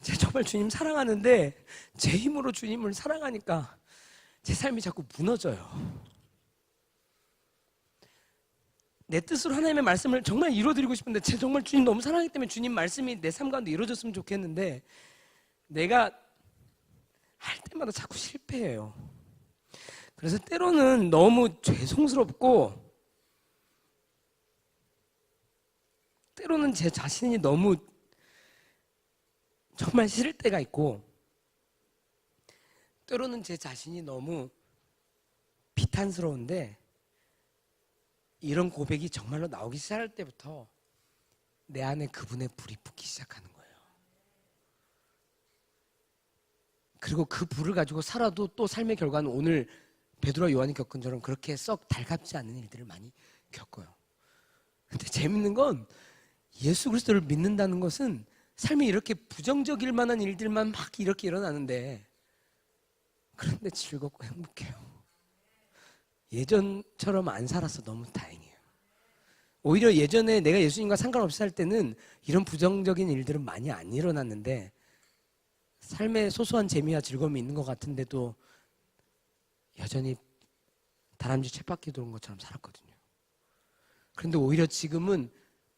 A: 제가 정말 주님 사랑하는데 제 힘으로 주님을 사랑하니까 제 삶이 자꾸 무너져요. 내 뜻으로 하나님의 말씀을 정말 이루어드리고 싶은데 제가 정말 주님 너무 사랑하기 때문에 주님 말씀이 내 삶 가운데 이루어졌으면 좋겠는데 내가 할 때마다 자꾸 실패해요. 그래서 때로는 너무 죄송스럽고 때로는 제 자신이 너무 정말 싫을 때가 있고 때로는 제 자신이 너무 비탄스러운데 이런 고백이 정말로 나오기 시작할 때부터 내 안에 그분의 불이 붙기 시작하는 거예요. 그리고 그 불을 가지고 살아도 또 삶의 결과는 오늘 베드로와 요한이 겪은 처럼 그렇게 썩 달갑지 않은 일들을 많이 겪어요. 근데 재밌는 건 예수 그리스도를 믿는다는 것은 삶이 이렇게 부정적일 만한 일들만 막 이렇게 일어나는데 그런데 즐겁고 행복해요. 예전처럼 안 살아서 너무 다행이에요. 오히려 예전에 내가 예수님과 상관없이 살 때는 이런 부정적인 일들은 많이 안 일어났는데 삶에 소소한 재미와 즐거움이 있는 것 같은데도 여전히 다람쥐 쳇바퀴 도는 것처럼 살았거든요. 그런데 오히려 지금은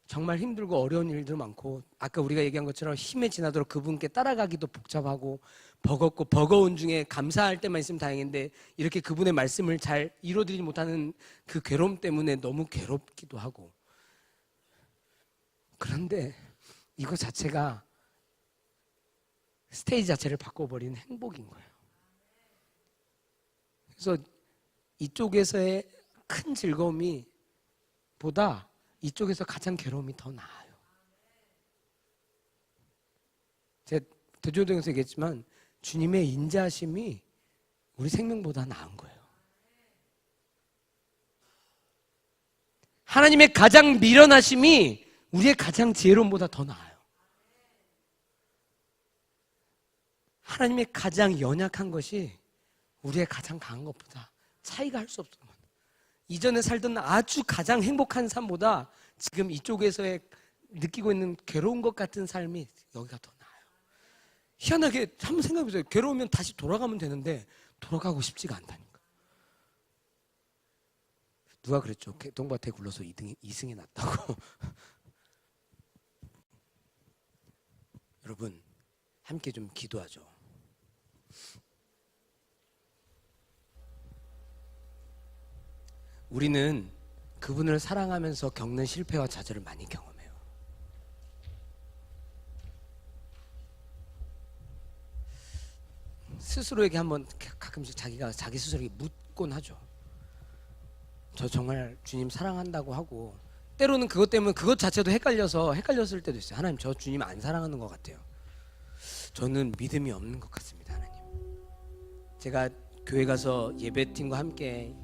A: 정말 힘들고 어려운 일도 많고 아까 우리가 얘기한 것처럼 힘에 지나도록 그분께 따라가기도 복잡하고 버겁고 버거운 중에 감사할 때만 있으면 다행인데 이렇게 그분의 말씀을 잘 이루어드리지 못하는 그 괴로움 때문에 너무 괴롭기도 하고 그런데 이거 자체가 스테이지 자체를 바꿔버리는 행복인 거예요. 그래서 이쪽에서의 큰 즐거움이 보다 이쪽에서 가장 괴로움이 더 나아요. 제가 대조동에서 얘기했지만 주님의 인자하심이 우리 생명보다 나은 거예요. 하나님의 가장 미련하심이 우리의 가장 지혜로움보다 더 나아요. 하나님의 가장 연약한 것이 우리의 가장 강한 것보다 차이가 할 수 없어요. 이전에 살던 아주 가장 행복한 삶보다 지금 이쪽에서의 느끼고 있는 괴로운 것 같은 삶이 여기가 더 나아요. 희한하게 한번 생각해보세요. 괴로우면 다시 돌아가면 되는데 돌아가고 싶지가 않다니까. 누가 그랬죠? 개똥밭에 굴러서 2승이 낫다고. 여러분 함께 좀 기도하죠. 우리는 그분을 사랑하면서 겪는 실패와 좌절을 많이 경험해요. 스스로에게 한번 가끔씩 자기가 자기 스스로에게 묻곤 하죠. 저 정말 주님 사랑한다고 하고 때로는 그것 때문에 그것 자체도 헷갈렸을 때도 있어요. 하나님 저 주님 안 사랑하는 것 같아요. 저는 믿음이 없는 것 같습니다. 하나님 제가 교회 가서 예배팀과 함께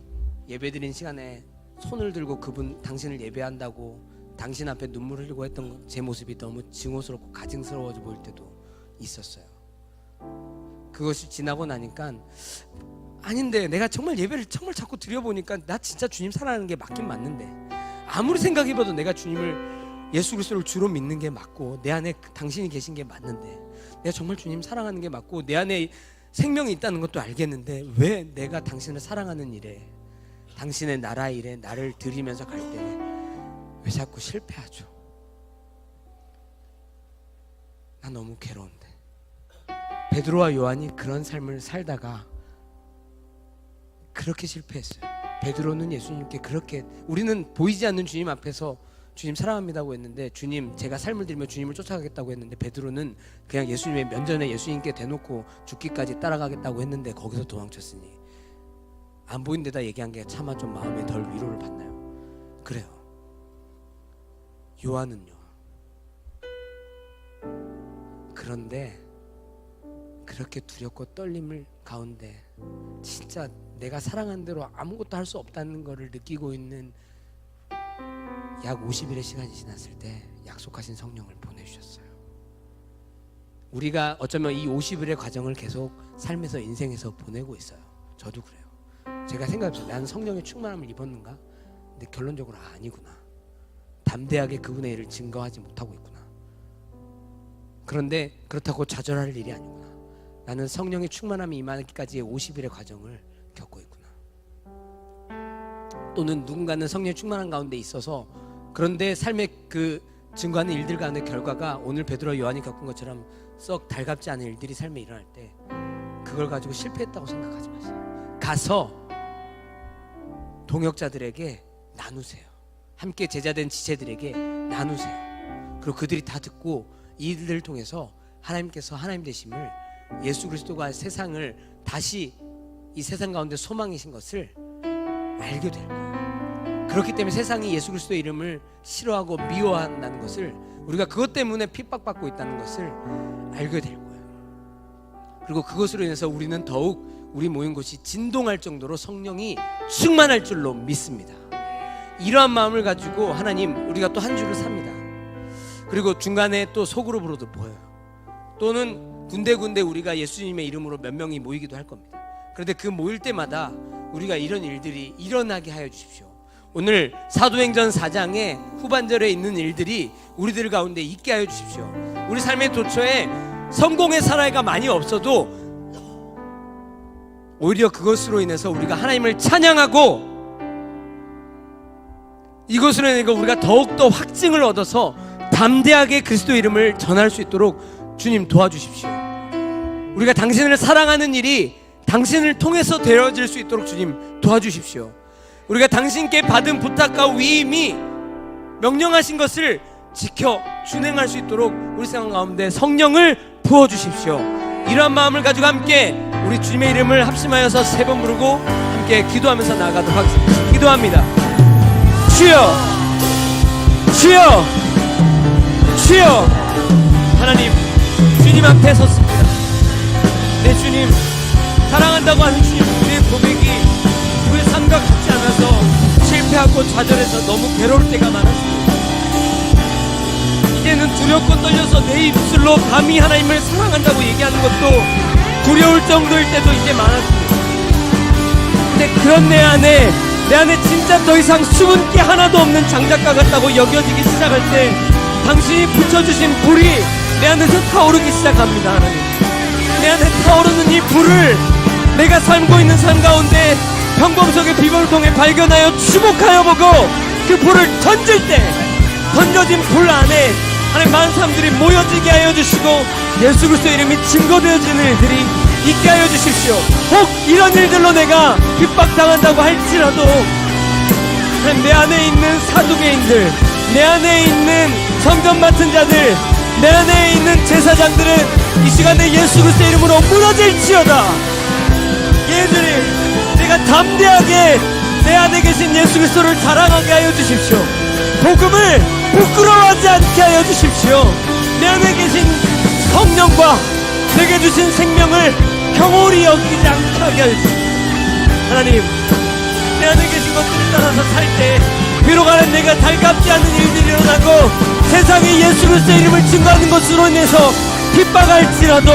A: 예배드린 시간에 손을 들고 그분 당신을 예배한다고 당신 앞에 눈물 흘리고 했던 제 모습이 너무 증오스럽고 가증스러워져 보일 때도 있었어요. 그것이 지나고 나니까 아닌데 내가 정말 예배를 정말 자꾸 드려보니까 나 진짜 주님 사랑하는 게 맞긴 맞는데, 아무리 생각해봐도 내가 주님을 예수 그리스도를 주로 믿는 게 맞고 내 안에 당신이 계신 게 맞는데, 내가 정말 주님 사랑하는 게 맞고 내 안에 생명이 있다는 것도 알겠는데 왜 내가 당신을 사랑하는 일에, 당신의 나라 일에 나를 드리면서 갈 때 왜 자꾸 실패하죠? 나 너무 괴로운데. 베드로와 요한이 그런 삶을 살다가 그렇게 실패했어요. 베드로는 예수님께 그렇게, 우리는 보이지 않는 주님 앞에서 주님 사랑합니다고 했는데, 주님 제가 삶을 들이며 주님을 쫓아가겠다고 했는데, 베드로는 그냥 예수님의 면전에 예수님께 대놓고 죽기까지 따라가겠다고 했는데 거기서 도망쳤으니, 안 보인 데다 얘기한 게 차마 좀 마음에 덜 위로를 받나요? 그래요. 요한은요. 그런데 그렇게 두렵고 떨림을 가운데 진짜 내가 사랑한 대로 아무것도 할 수 없다는 것을 느끼고 있는 약 50일의 시간이 지났을 때 약속하신 성령을 보내주셨어요. 우리가 어쩌면 이 50일의 과정을 계속 삶에서, 인생에서 보내고 있어요. 저도 그래요. 제가 생각해봤어요. 나는 성령의 충만함을 입었는가? 근데 결론적으로 아니구나. 담대하게 그분의 일을 증거하지 못하고 있구나. 그런데 그렇다고 좌절할 일이 아니구나. 나는 성령의 충만함이 임하기까지의 50일의 과정을 겪고 있구나. 또는 누군가는 성령의 충만한 가운데 있어서, 그런데 삶의 그 증거하는 일들 가운데 결과가 오늘 베드로와 요한이 겪은 것처럼 썩 달갑지 않은 일들이 삶에 일어날 때 그걸 가지고 실패했다고 생각하지 마세요. 가서 동역자들에게 나누세요. 함께 제자된 지체들에게 나누세요. 그리고 그들이 다 듣고 이 일들을 통해서 하나님께서 하나님 되심을, 예수 그리스도가 세상을 다시 이 세상 가운데 소망이신 것을 알게 될 거예요. 그렇기 때문에 세상이 예수 그리스도의 이름을 싫어하고 미워한다는 것을, 우리가 그것 때문에 핍박받고 있다는 것을 알게 될 거예요. 그리고 그것으로 인해서 우리는 더욱 우리 모인 곳이 진동할 정도로 성령이 충만할 줄로 믿습니다. 이러한 마음을 가지고 하나님, 우리가 또 한 주를 삽니다. 그리고 중간에 또 소그룹으로도 모여요. 또는 군데군데 우리가 예수님의 이름으로 몇 명이 모이기도 할 겁니다. 그런데 그 모일 때마다 우리가 이런 일들이 일어나게 하여 주십시오. 오늘 사도행전 4장의 후반절에 있는 일들이 우리들 가운데 있게 하여 주십시오. 우리 삶의 도처에 성공의 사례가 많이 없어도 오히려 그것으로 인해서 우리가 하나님을 찬양하고, 이것으로 인해서 우리가 더욱더 확증을 얻어서 담대하게 그리스도 이름을 전할 수 있도록 주님 도와주십시오. 우리가 당신을 사랑하는 일이 당신을 통해서 되어질 수 있도록 주님 도와주십시오. 우리가 당신께 받은 부탁과 위임이 명령하신 것을 지켜 준행할 수 있도록 우리 생활 가운데 성령을 부어주십시오. 이러한 마음을 가지고 함께 우리 주님의 이름을 합심하여서 3번 부르고 함께 기도하면서 나아가도록 하겠습니다. 기도합니다. 주여, 주여, 주여. 하나님, 주님 앞에 섰습니다. 내 주님, 사랑한다고 하는 주님, 우리의 고백이 우리의 삶과 같지 않아서 실패하고 좌절해서 너무 괴로울 때가 많았습니다. 이제는 두렵고 떨려서 내 입술로 감히 하나님을 사랑한다고 얘기하는 것도 두려울 정도일 때도 이제 많았습니다. 근데 그런 내 안에 진짜 더 이상 숨은 게 하나도 없는 장작과 같다고 여겨지기 시작할 때 당신이 붙여주신 불이 내 안에서 타오르기 시작합니다. 하나님, 내 안에 타오르는 이 불을 내가 살고 있는 삶 가운데 평범속의 비범을 통해 발견하여 주목하여 보고 그 불을 던질 때 던져진 불 안에 하나님, 많은 사람들이 모여지게 하여 주시고 예수 그리스도 이름이 증거되어지는 일들이 있게 하여 주십시오. 혹 이런 일들로 내가 핍박당한다고 할지라도 내 안에 있는 사두개인들, 내 안에 있는 성전 맡은 자들, 내 안에 있는 제사장들은 이 시간에 예수 그리스도 이름으로 무너질지어다. 예수님, 내가 담대하게 내 안에 계신 예수 그리스도를 자랑하게 하여 주십시오. 복음을 부끄러워하지 않게 하여 주십시오. 내 안에 계신 성령과 내게 주신 생명을 경홀히 여기지 않게 하게 하여 주십시오. 하나님, 내 안에 계신 것들을 따라서 살 때 비로가는 내가 달갑지 않은 일들이 일어나고 세상에 예수 그리스도의 이름을 증거하는 것으로 인해서 핍박할지라도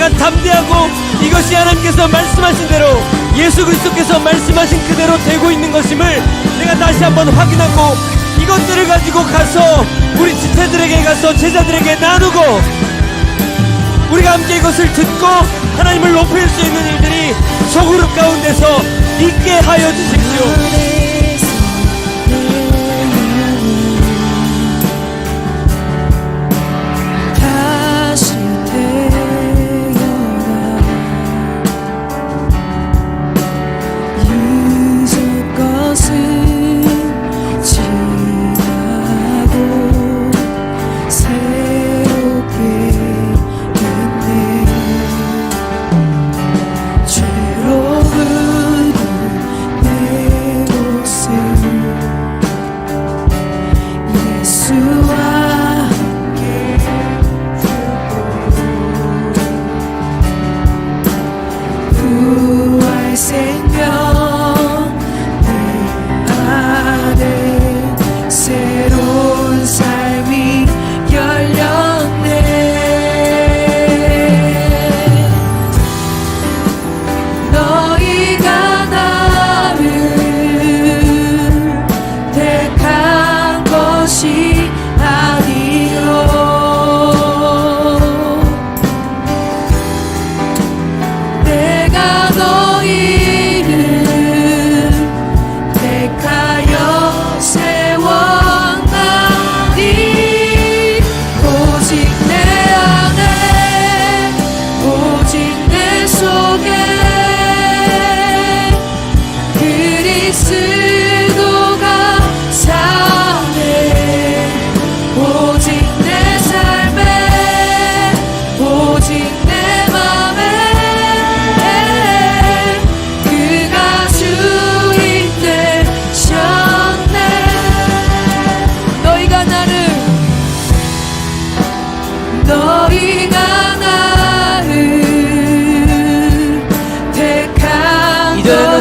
B: 내가 담대하고 이것이 하나님께서 말씀하신 대로 예수 그리스도께서 말씀하신 그대로 되고 있는 것임을 내가 다시 한번 확인하고 이것들을 가지고 가서 우리 지체들에게 가서 제자들에게 나누고 우리가 함께 이것을 듣고 하나님을 높일 수 있는 일들이 소그룹 가운데서 있게 하여 주십시오.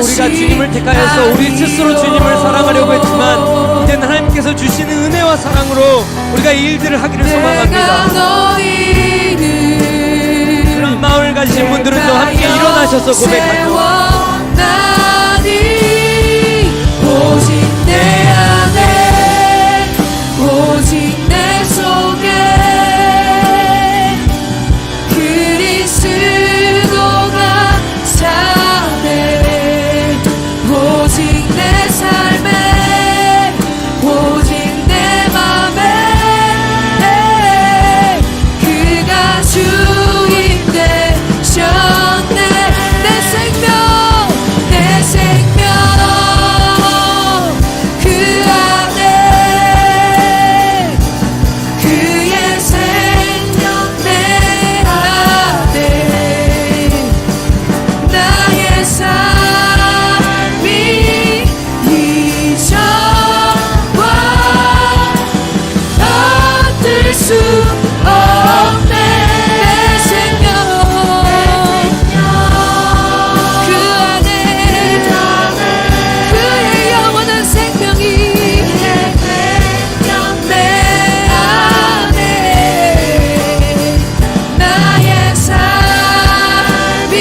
B: 우리가 주님을 택하여서 우리 스스로 주님을 사랑하려고 했지만 이제는 하나님께서 주시는 은혜와 사랑으로 우리가 이 일들을 하기를 소망합니다. 그런 마음을 가지신 분들은 또 함께 일어나셔서 고백하죠.
C: 오직 내 안에 오직 내 속에 그리스도가 사네. 오직 내 삶에 오직 내 맘에 그가 주인 되셨네. 내 생명 내 생명 그 안에 그의 생명 내 안에 나의 삶이 이전과 같을 수 없네. 내 생명 그 안에 그의 영원한 생명이 내 안에 나의 삶이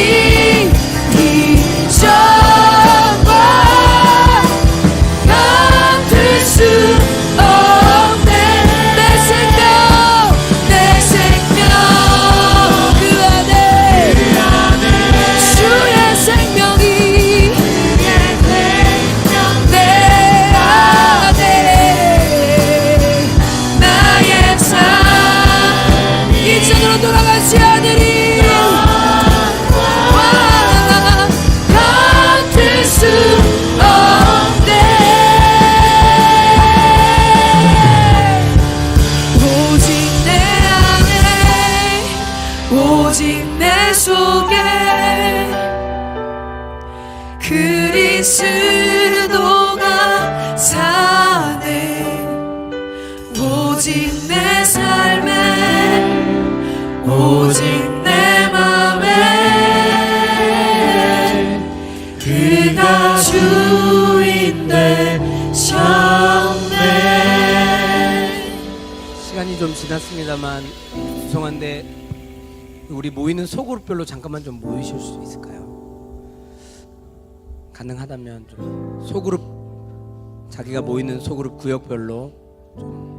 C: 이전과 같을 수 없네. 내 생명 그 안에 주의 생명이 내 안에 나의 삶 이전으로 돌아가지 않으리. 같을 수 없네. 오직 내 안에 오직 내 속에 그리스도가 사네. 오직 내 삶에 오직 내 맘에 그가 주인 되셨네.
A: 시간이 좀 지났습니다만 죄송한데 우리 모이는 소그룹별로 잠깐만 좀 모이실 수 있을까요? 가능하다면 좀 소그룹, 자기가 모이는 소그룹 구역별로 좀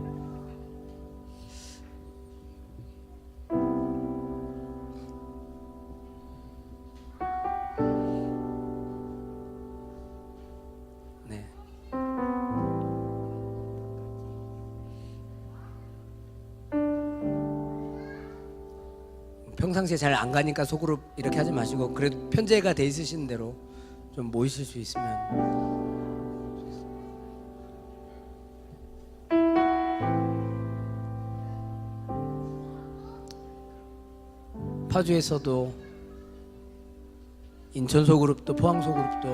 A: 네. 평상시에 잘 안 가니까 소그룹 이렇게 하지 마시고 그래도 편제가 돼 있으신 대로 좀 모이실 수 있으면. 파주에서도 인천 소그룹도 포항 소그룹도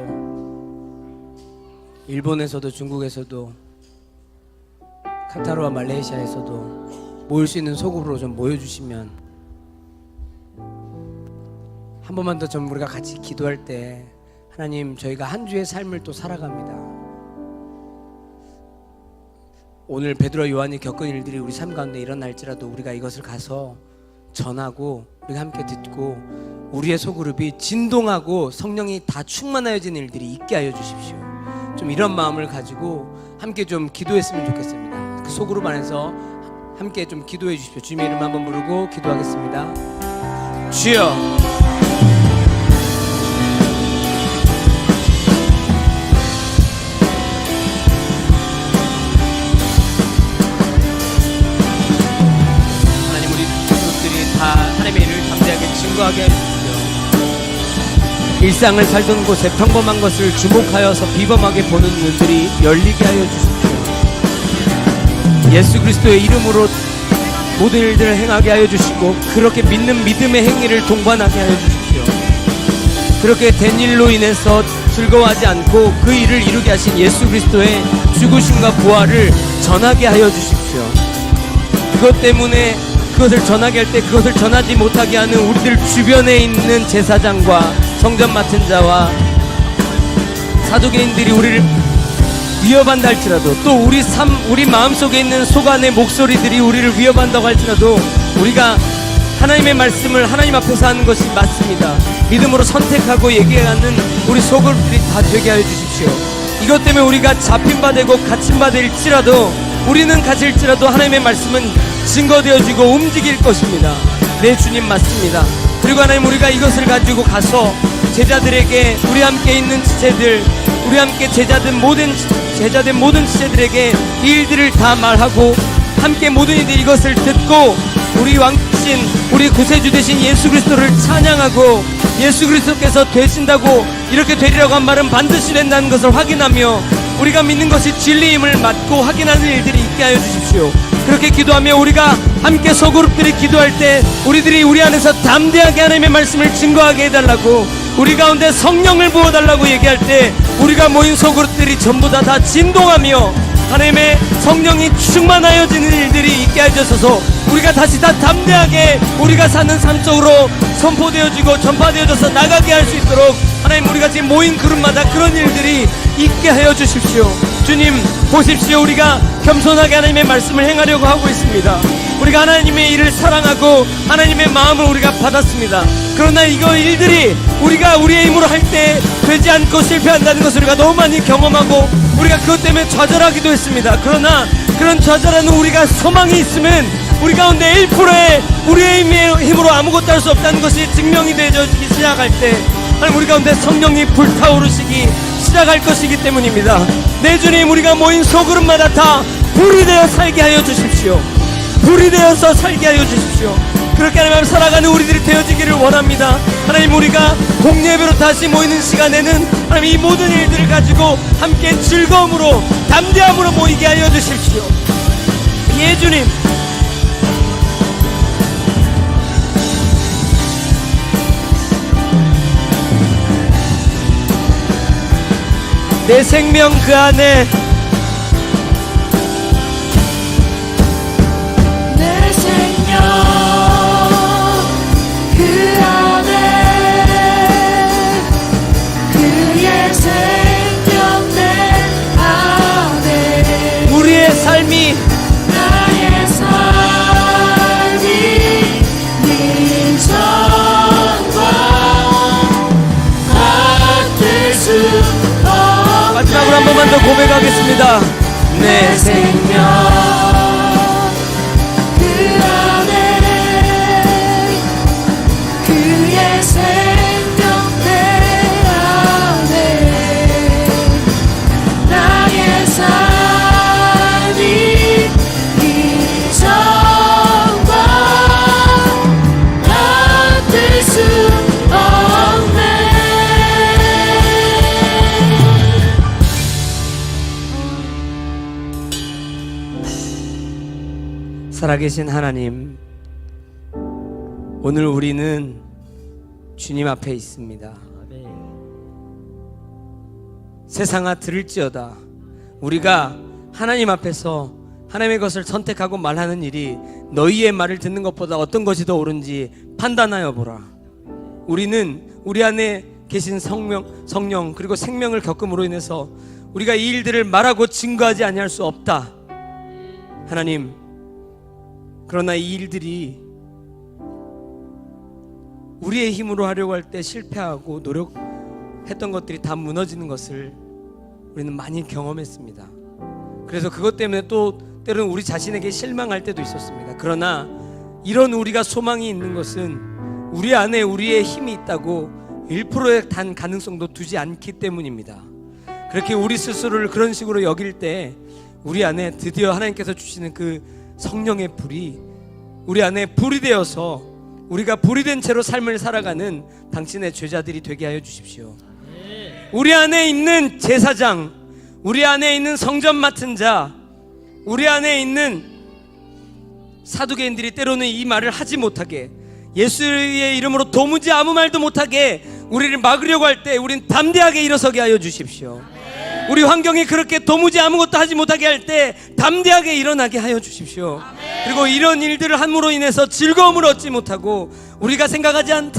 A: 일본에서도 중국에서도 카타르와 말레이시아에서도 모일 수 있는 소그룹으로 좀 모여주시면 한 번만 더 좀 우리가 같이 기도할 때 하나님, 저희가 한 주의 삶을 또 살아갑니다. 오늘 베드로와 요한이 겪은 일들이 우리 삶 가운데 일어날지라도 우리가 이것을 가서 전하고 우리가 함께 듣고 우리의 소그룹이 진동하고 성령이 다 충만하여진 일들이 있게 하여 주십시오. 좀 이런 마음을 가지고 함께 좀 기도했으면 좋겠습니다. 그 소그룹 안에서 함께 좀 기도해 주십시오. 주님의 이름 한번 부르고 기도하겠습니다. 주여, 하나님의 일을 담대하게 증거하게 해주십시오. 일상을 살던 곳에 평범한 것을 주목하여서 비범하게 보는 눈들이 열리게 하여 주십시오. 예수 그리스도의 이름으로 모든 일들을 행하게 하여 주시고 그렇게 믿는 믿음의 행위를 동반하게 하여 주십시오. 그렇게 된 일로 인해서 즐거워하지 않고 그 일을 이루게 하신 예수 그리스도의 죽으심과 부활을 전하게 하여 주십시오. 그것 때문에 그것을 전하게 할 때 그것을 전하지 못하게 하는 우리들 주변에 있는 제사장과 성전 맡은 자와 사도계인들이 우리를 위협한다 할지라도 또 우리 마음속에 있는 속안의 목소리들이 우리를 위협한다고 할지라도 우리가 하나님의 말씀을 하나님 앞에서 하는 것이 맞습니다. 믿음으로 선택하고 얘기하는 우리 소그룹들이 다 되게 하여 주십시오. 이것 때문에 우리가 잡힌 바 되고 갇힌 바 될지라도 우리는 갇힐지라도 하나님의 말씀은 증거되어지고 움직일 것입니다. 네, 주님 맞습니다. 그리고 하나님, 우리가 이것을 가지고 가서 제자들에게, 우리 함께 있는 지체들, 우리 함께 제자된 모든 지체들에게 이 일들을 다 말하고 함께 모든 이들이 이것을 듣고 우리 왕신, 우리 구세주 되신 예수 그리스도를 찬양하고 예수 그리스도께서 되신다고, 이렇게 되리라고 한 말은 반드시 된다는 것을 확인하며 우리가 믿는 것이 진리임을 맞고 확인하는 일들이 있게 하여 주십시오. 그렇게 기도하며 우리가 함께 소그룹들이 기도할 때 우리들이 우리 안에서 담대하게 하나님의 말씀을 증거하게 해달라고, 우리 가운데 성령을 부어달라고 얘기할 때 우리가 모인 소그룹들이 전부 다 진동하며 하나님의 성령이 충만하여지는 일들이 있게 하셔서 우리가 다시 다 담대하게 우리가 사는 삶 속으로 선포되어지고 전파되어져서 나가게 할 수 있도록 하나님, 우리가 지금 모인 그룹마다 그런 일들이 있게 하여 주십시오. 주님 보십시오. 우리가 겸손하게 하나님의 말씀을 행하려고 하고 있습니다. 우리가 하나님의 일을 사랑하고 하나님의 마음을 우리가 받았습니다. 그러나 이거 일들이 우리가 우리의 힘으로 할 때 되지 않고 실패한다는 것을 우리가 너무 많이 경험하고 우리가 그것 때문에 좌절하기도 했습니다. 그러나 그런 좌절하는 우리가 소망이 있으면 우리 가운데 1%의 우리의 힘으로 아무것도 할 수 없다는 것이 증명이 되어지기 시작할 때 하나님, 우리 가운데 성령이 불타오르시기 시작할 것이기 때문입니다. 내 주님, 우리가 모인 소그룹마다 다 불이 되어 살게 하여 주십시오. 불이 되어서 살게 하여 주십시오. 그렇게 하나님 살아가는 우리들이 되어지기를 원합니다. 하나님, 우리가 공예배로 다시 모이는 시간에는 하나님 이 모든 일들을 가지고 함께 즐거움으로 담대함으로 모이게 하여 주십시오. 예, 주님. 내 생명 그 안에,
C: 내 생명 그 안에, 그의 생명 내 안에,
A: 우리의 삶이
C: 나의 삶이 네
B: 마지막으로 한 번만 더 고백하겠습니다. 내
C: 생명 그 안에 그의 생명 내 안에 나의 삶이 이전과 같을 수 없네.
A: 살아계신 하나님, 오늘 우리는 주님 앞에 있습니다. 세상아 들을지어다, 우리가 하나님 앞에서 하나님의 것을 선택하고 말하는 일이 너희의 말을 듣는 것보다 어떤 것이 더 옳은지 판단하여 보라. 우리는 우리 안에 계신 성령 그리고 생명을 겪음으로 인해서 우리가 이 일들을 말하고 증거하지 아니할 수 없다. 하나님, 그러나 이 일들이 우리의 힘으로 하려고 할 때 실패하고 노력했던 것들이 다 무너지는 것을 우리는 많이 경험했습니다. 그래서 그것 때문에 또 때로는 우리 자신에게 실망할 때도 있었습니다. 그러나 이런 우리가 소망이 있는 것은 우리 안에 우리의 힘이 있다고 1%의 단 가능성도 두지 않기 때문입니다. 그렇게 우리 스스로를 그런 식으로 여길 때 우리 안에 드디어 하나님께서 주시는 그 성령의 불이 우리 안에 불이 되어서 우리가 불이 된 채로 삶을 살아가는 당신의 제자들이 되게 하여 주십시오. 우리 안에 있는 제사장, 우리 안에 있는 성전 맡은 자, 우리 안에 있는 사두개인들이 때로는 이 말을 하지 못하게, 예수의 이름으로 도무지 아무 말도 못하게 우리를 막으려고 할 때 우린 담대하게 일어서게 하여 주십시오. 우리 환경이 그렇게 도무지 아무것도 하지 못하게 할 때 담대하게 일어나게 하여 주십시오. 그리고 이런 일들을 함으로 인해서 즐거움을 얻지 못하고 우리가 생각하는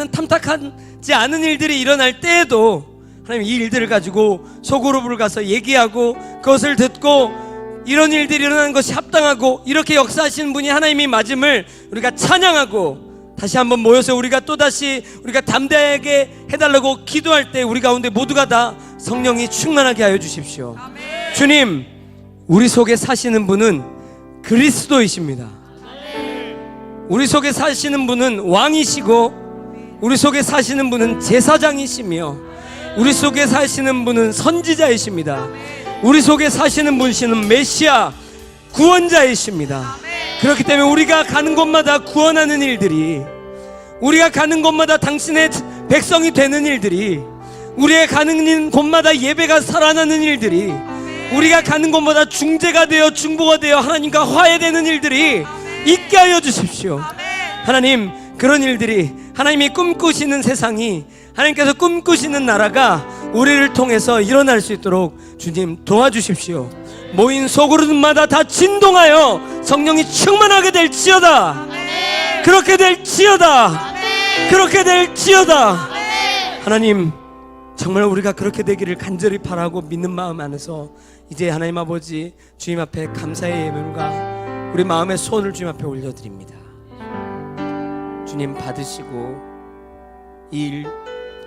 A: 탐탁하지 않은 일들이 일어날 때에도 하나님, 이 일들을 가지고 소그룹을 가서 얘기하고 그것을 듣고 이런 일들이 일어나는 것이 합당하고 이렇게 역사하시는 분이 하나님이 맞음을 우리가 찬양하고 다시 한번 모여서 우리가 또다시 우리가 담대하게 해달라고 기도할 때 우리 가운데 모두가 다 성령이 충만하게 하여 주십시오. 아멘. 주님, 우리 속에 사시는 분은 그리스도이십니다. 우리 속에 사시는 분은 왕이시고 우리 속에 사시는 분은 제사장이시며 우리 속에 사시는 분은 선지자이십니다. 우리 속에 사시는 분이시는 메시아 구원자이십니다. 그렇기 때문에 우리가 가는 곳마다 구원하는 일들이, 우리가 가는 곳마다 당신의 백성이 되는 일들이, 우리의 가는 곳마다 예배가 살아나는 일들이, 우리가 가는 곳마다 중재가 되어 중보가 되어 하나님과 화해되는 일들이 있게 하여 주십시오. 하나님, 그런 일들이, 하나님이 꿈꾸시는 세상이, 하나님께서 꿈꾸시는 나라가 우리를 통해서 일어날 수 있도록 주님 도와주십시오. 모인 소그룹마다 다 진동하여 성령이 충만하게 될지어다. 그렇게 될지어다. 그렇게 될지어다. 하나님, 정말 우리가 그렇게 되기를 간절히 바라고 믿는 마음 안에서 이제 하나님 아버지 주님 앞에 감사의 예물과 우리 마음의 소원을 주님 앞에 올려드립니다. 주님, 받으시고 이 일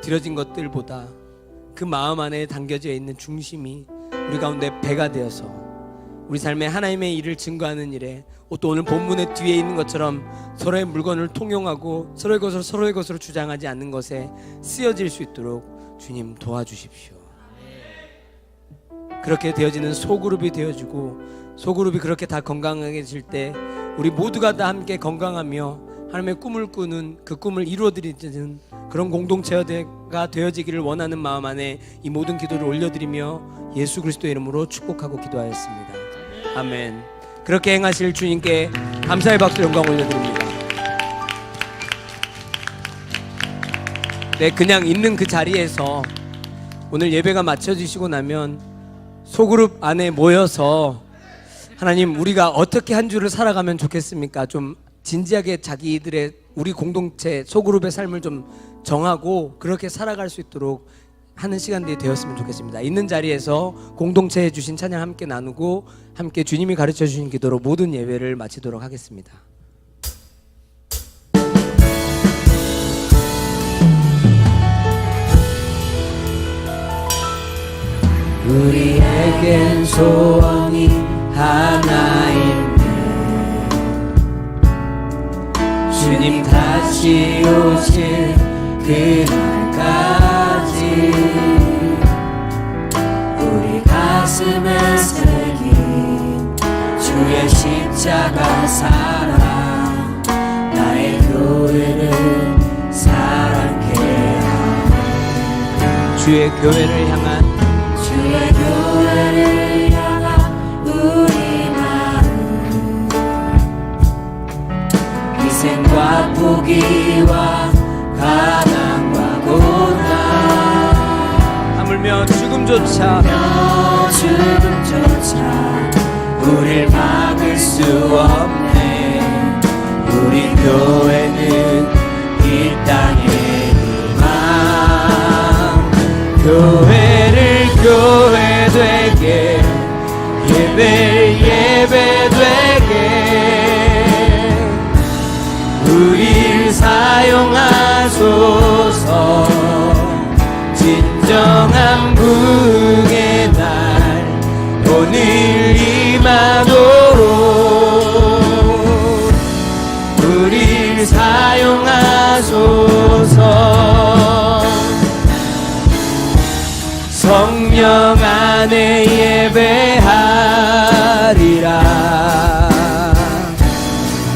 A: 드려진 것들보다 그 마음 안에 담겨져 있는 중심이 우리 가운데 배가 되어서 우리 삶에 하나님의 일을 증거하는 일에, 또 오늘 본문의 뒤에 있는 것처럼 서로의 물건을 통용하고 서로의 것으로 주장하지 않는 것에 쓰여질 수 있도록 주님 도와주십시오. 그렇게 되어지는 소그룹이 되어지고 소그룹이 그렇게 다 건강해질 때 우리 모두가 다 함께 건강하며 하나님의 꿈을 꾸는, 그 꿈을 이루어드리는 그런 공동체가 되어지기를 원하는 마음 안에 이 모든 기도를 올려드리며 예수 그리스도의 이름으로 축복하고 기도하였습니다. 아멘. 그렇게 행하실 주님께 감사의 박수 영광 올려드립니다. 네, 그냥 있는 그 자리에서 오늘 예배가 마쳐지시고 나면 소그룹 안에 모여서 하나님, 우리가 어떻게 한 주를 살아가면 좋겠습니까? 좀 진지하게 자기들의 우리 공동체 소그룹의 삶을 좀 정하고 그렇게 살아갈 수 있도록 하는 시간들이 되었으면 좋겠습니다. 있는 자리에서 공동체에 주신 찬양 함께 나누고 함께 주님이 가르쳐 주신 기도로 모든 예배를 마치도록 하겠습니다. 우리에겐 소원이 하나 있네. 주님 다시 오실 그날까지 우리 가슴에 새긴 주의 십자가 사랑, 나의 교회를 사랑케 하네. 주의 교회를 향한 우리 마음, 희생과 포기와 가난과 고난, 하물며 죽음조차 우릴 막을 수 없네. 우리 교회는 이 땅의 희망, 교회를 교회 되게, 예배 되게 우릴 사용하소서. 진정한 부흥의 날 오늘 임하도록 우릴 사용하소서. 성령 안에 예배하리라.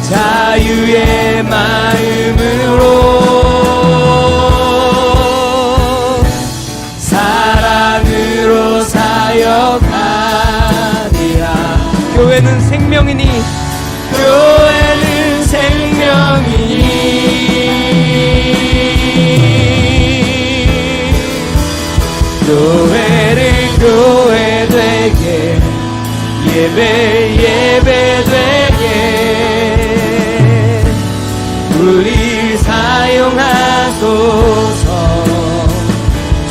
A: 자유의 마음으로 사랑으로 사역하리라. 교회는 생명이니, 교회는 생명이니 교회를 교회 되게, 예배 되게 우릴 사용하소서.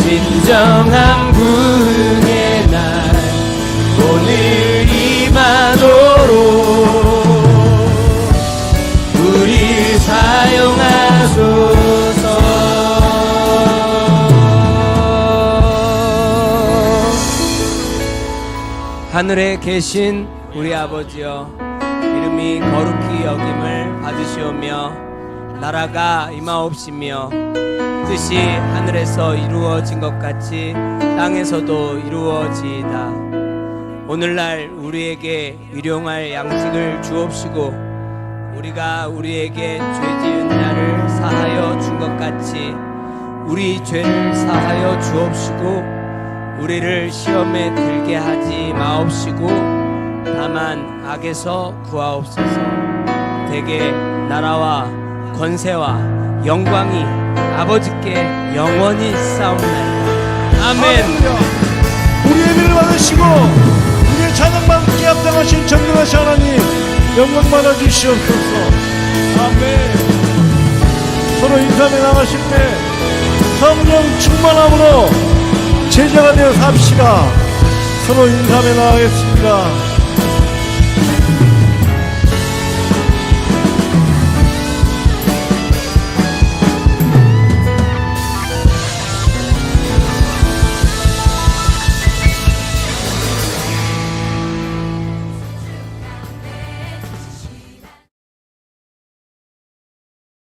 A: 진정한 부흥의 날 오늘 임하도록 우릴 사용하소서. 하늘에 계신 우리 아버지여, 이름이 거룩히 여김을 받으시오며 나라가 임하옵시며 뜻이 하늘에서 이루어진 것 같이 땅에서도 이루어지이다. 오늘날 우리에게 일용할 양식을 주옵시고 우리가 우리에게 죄 지은 자를 사하여 준 것 같이 우리 죄를 사하여 주옵시고 우리를 시험에 들게 하지 마옵시고 다만 악에서 구하옵소서. 대개 나라와 권세와 영광이 아버지께 영원히 싸움나이다. 아멘.
D: 할렐루야. 우리의 예배를 받으시고 우리의 찬양만 합당하신 전능하신 하나님, 영광 받아 주시옵소서. 아멘. 서로 인사에 나가실 때 성령 충만함으로 제자가 되어 삽시다. 서로 인사에 나가겠습니다.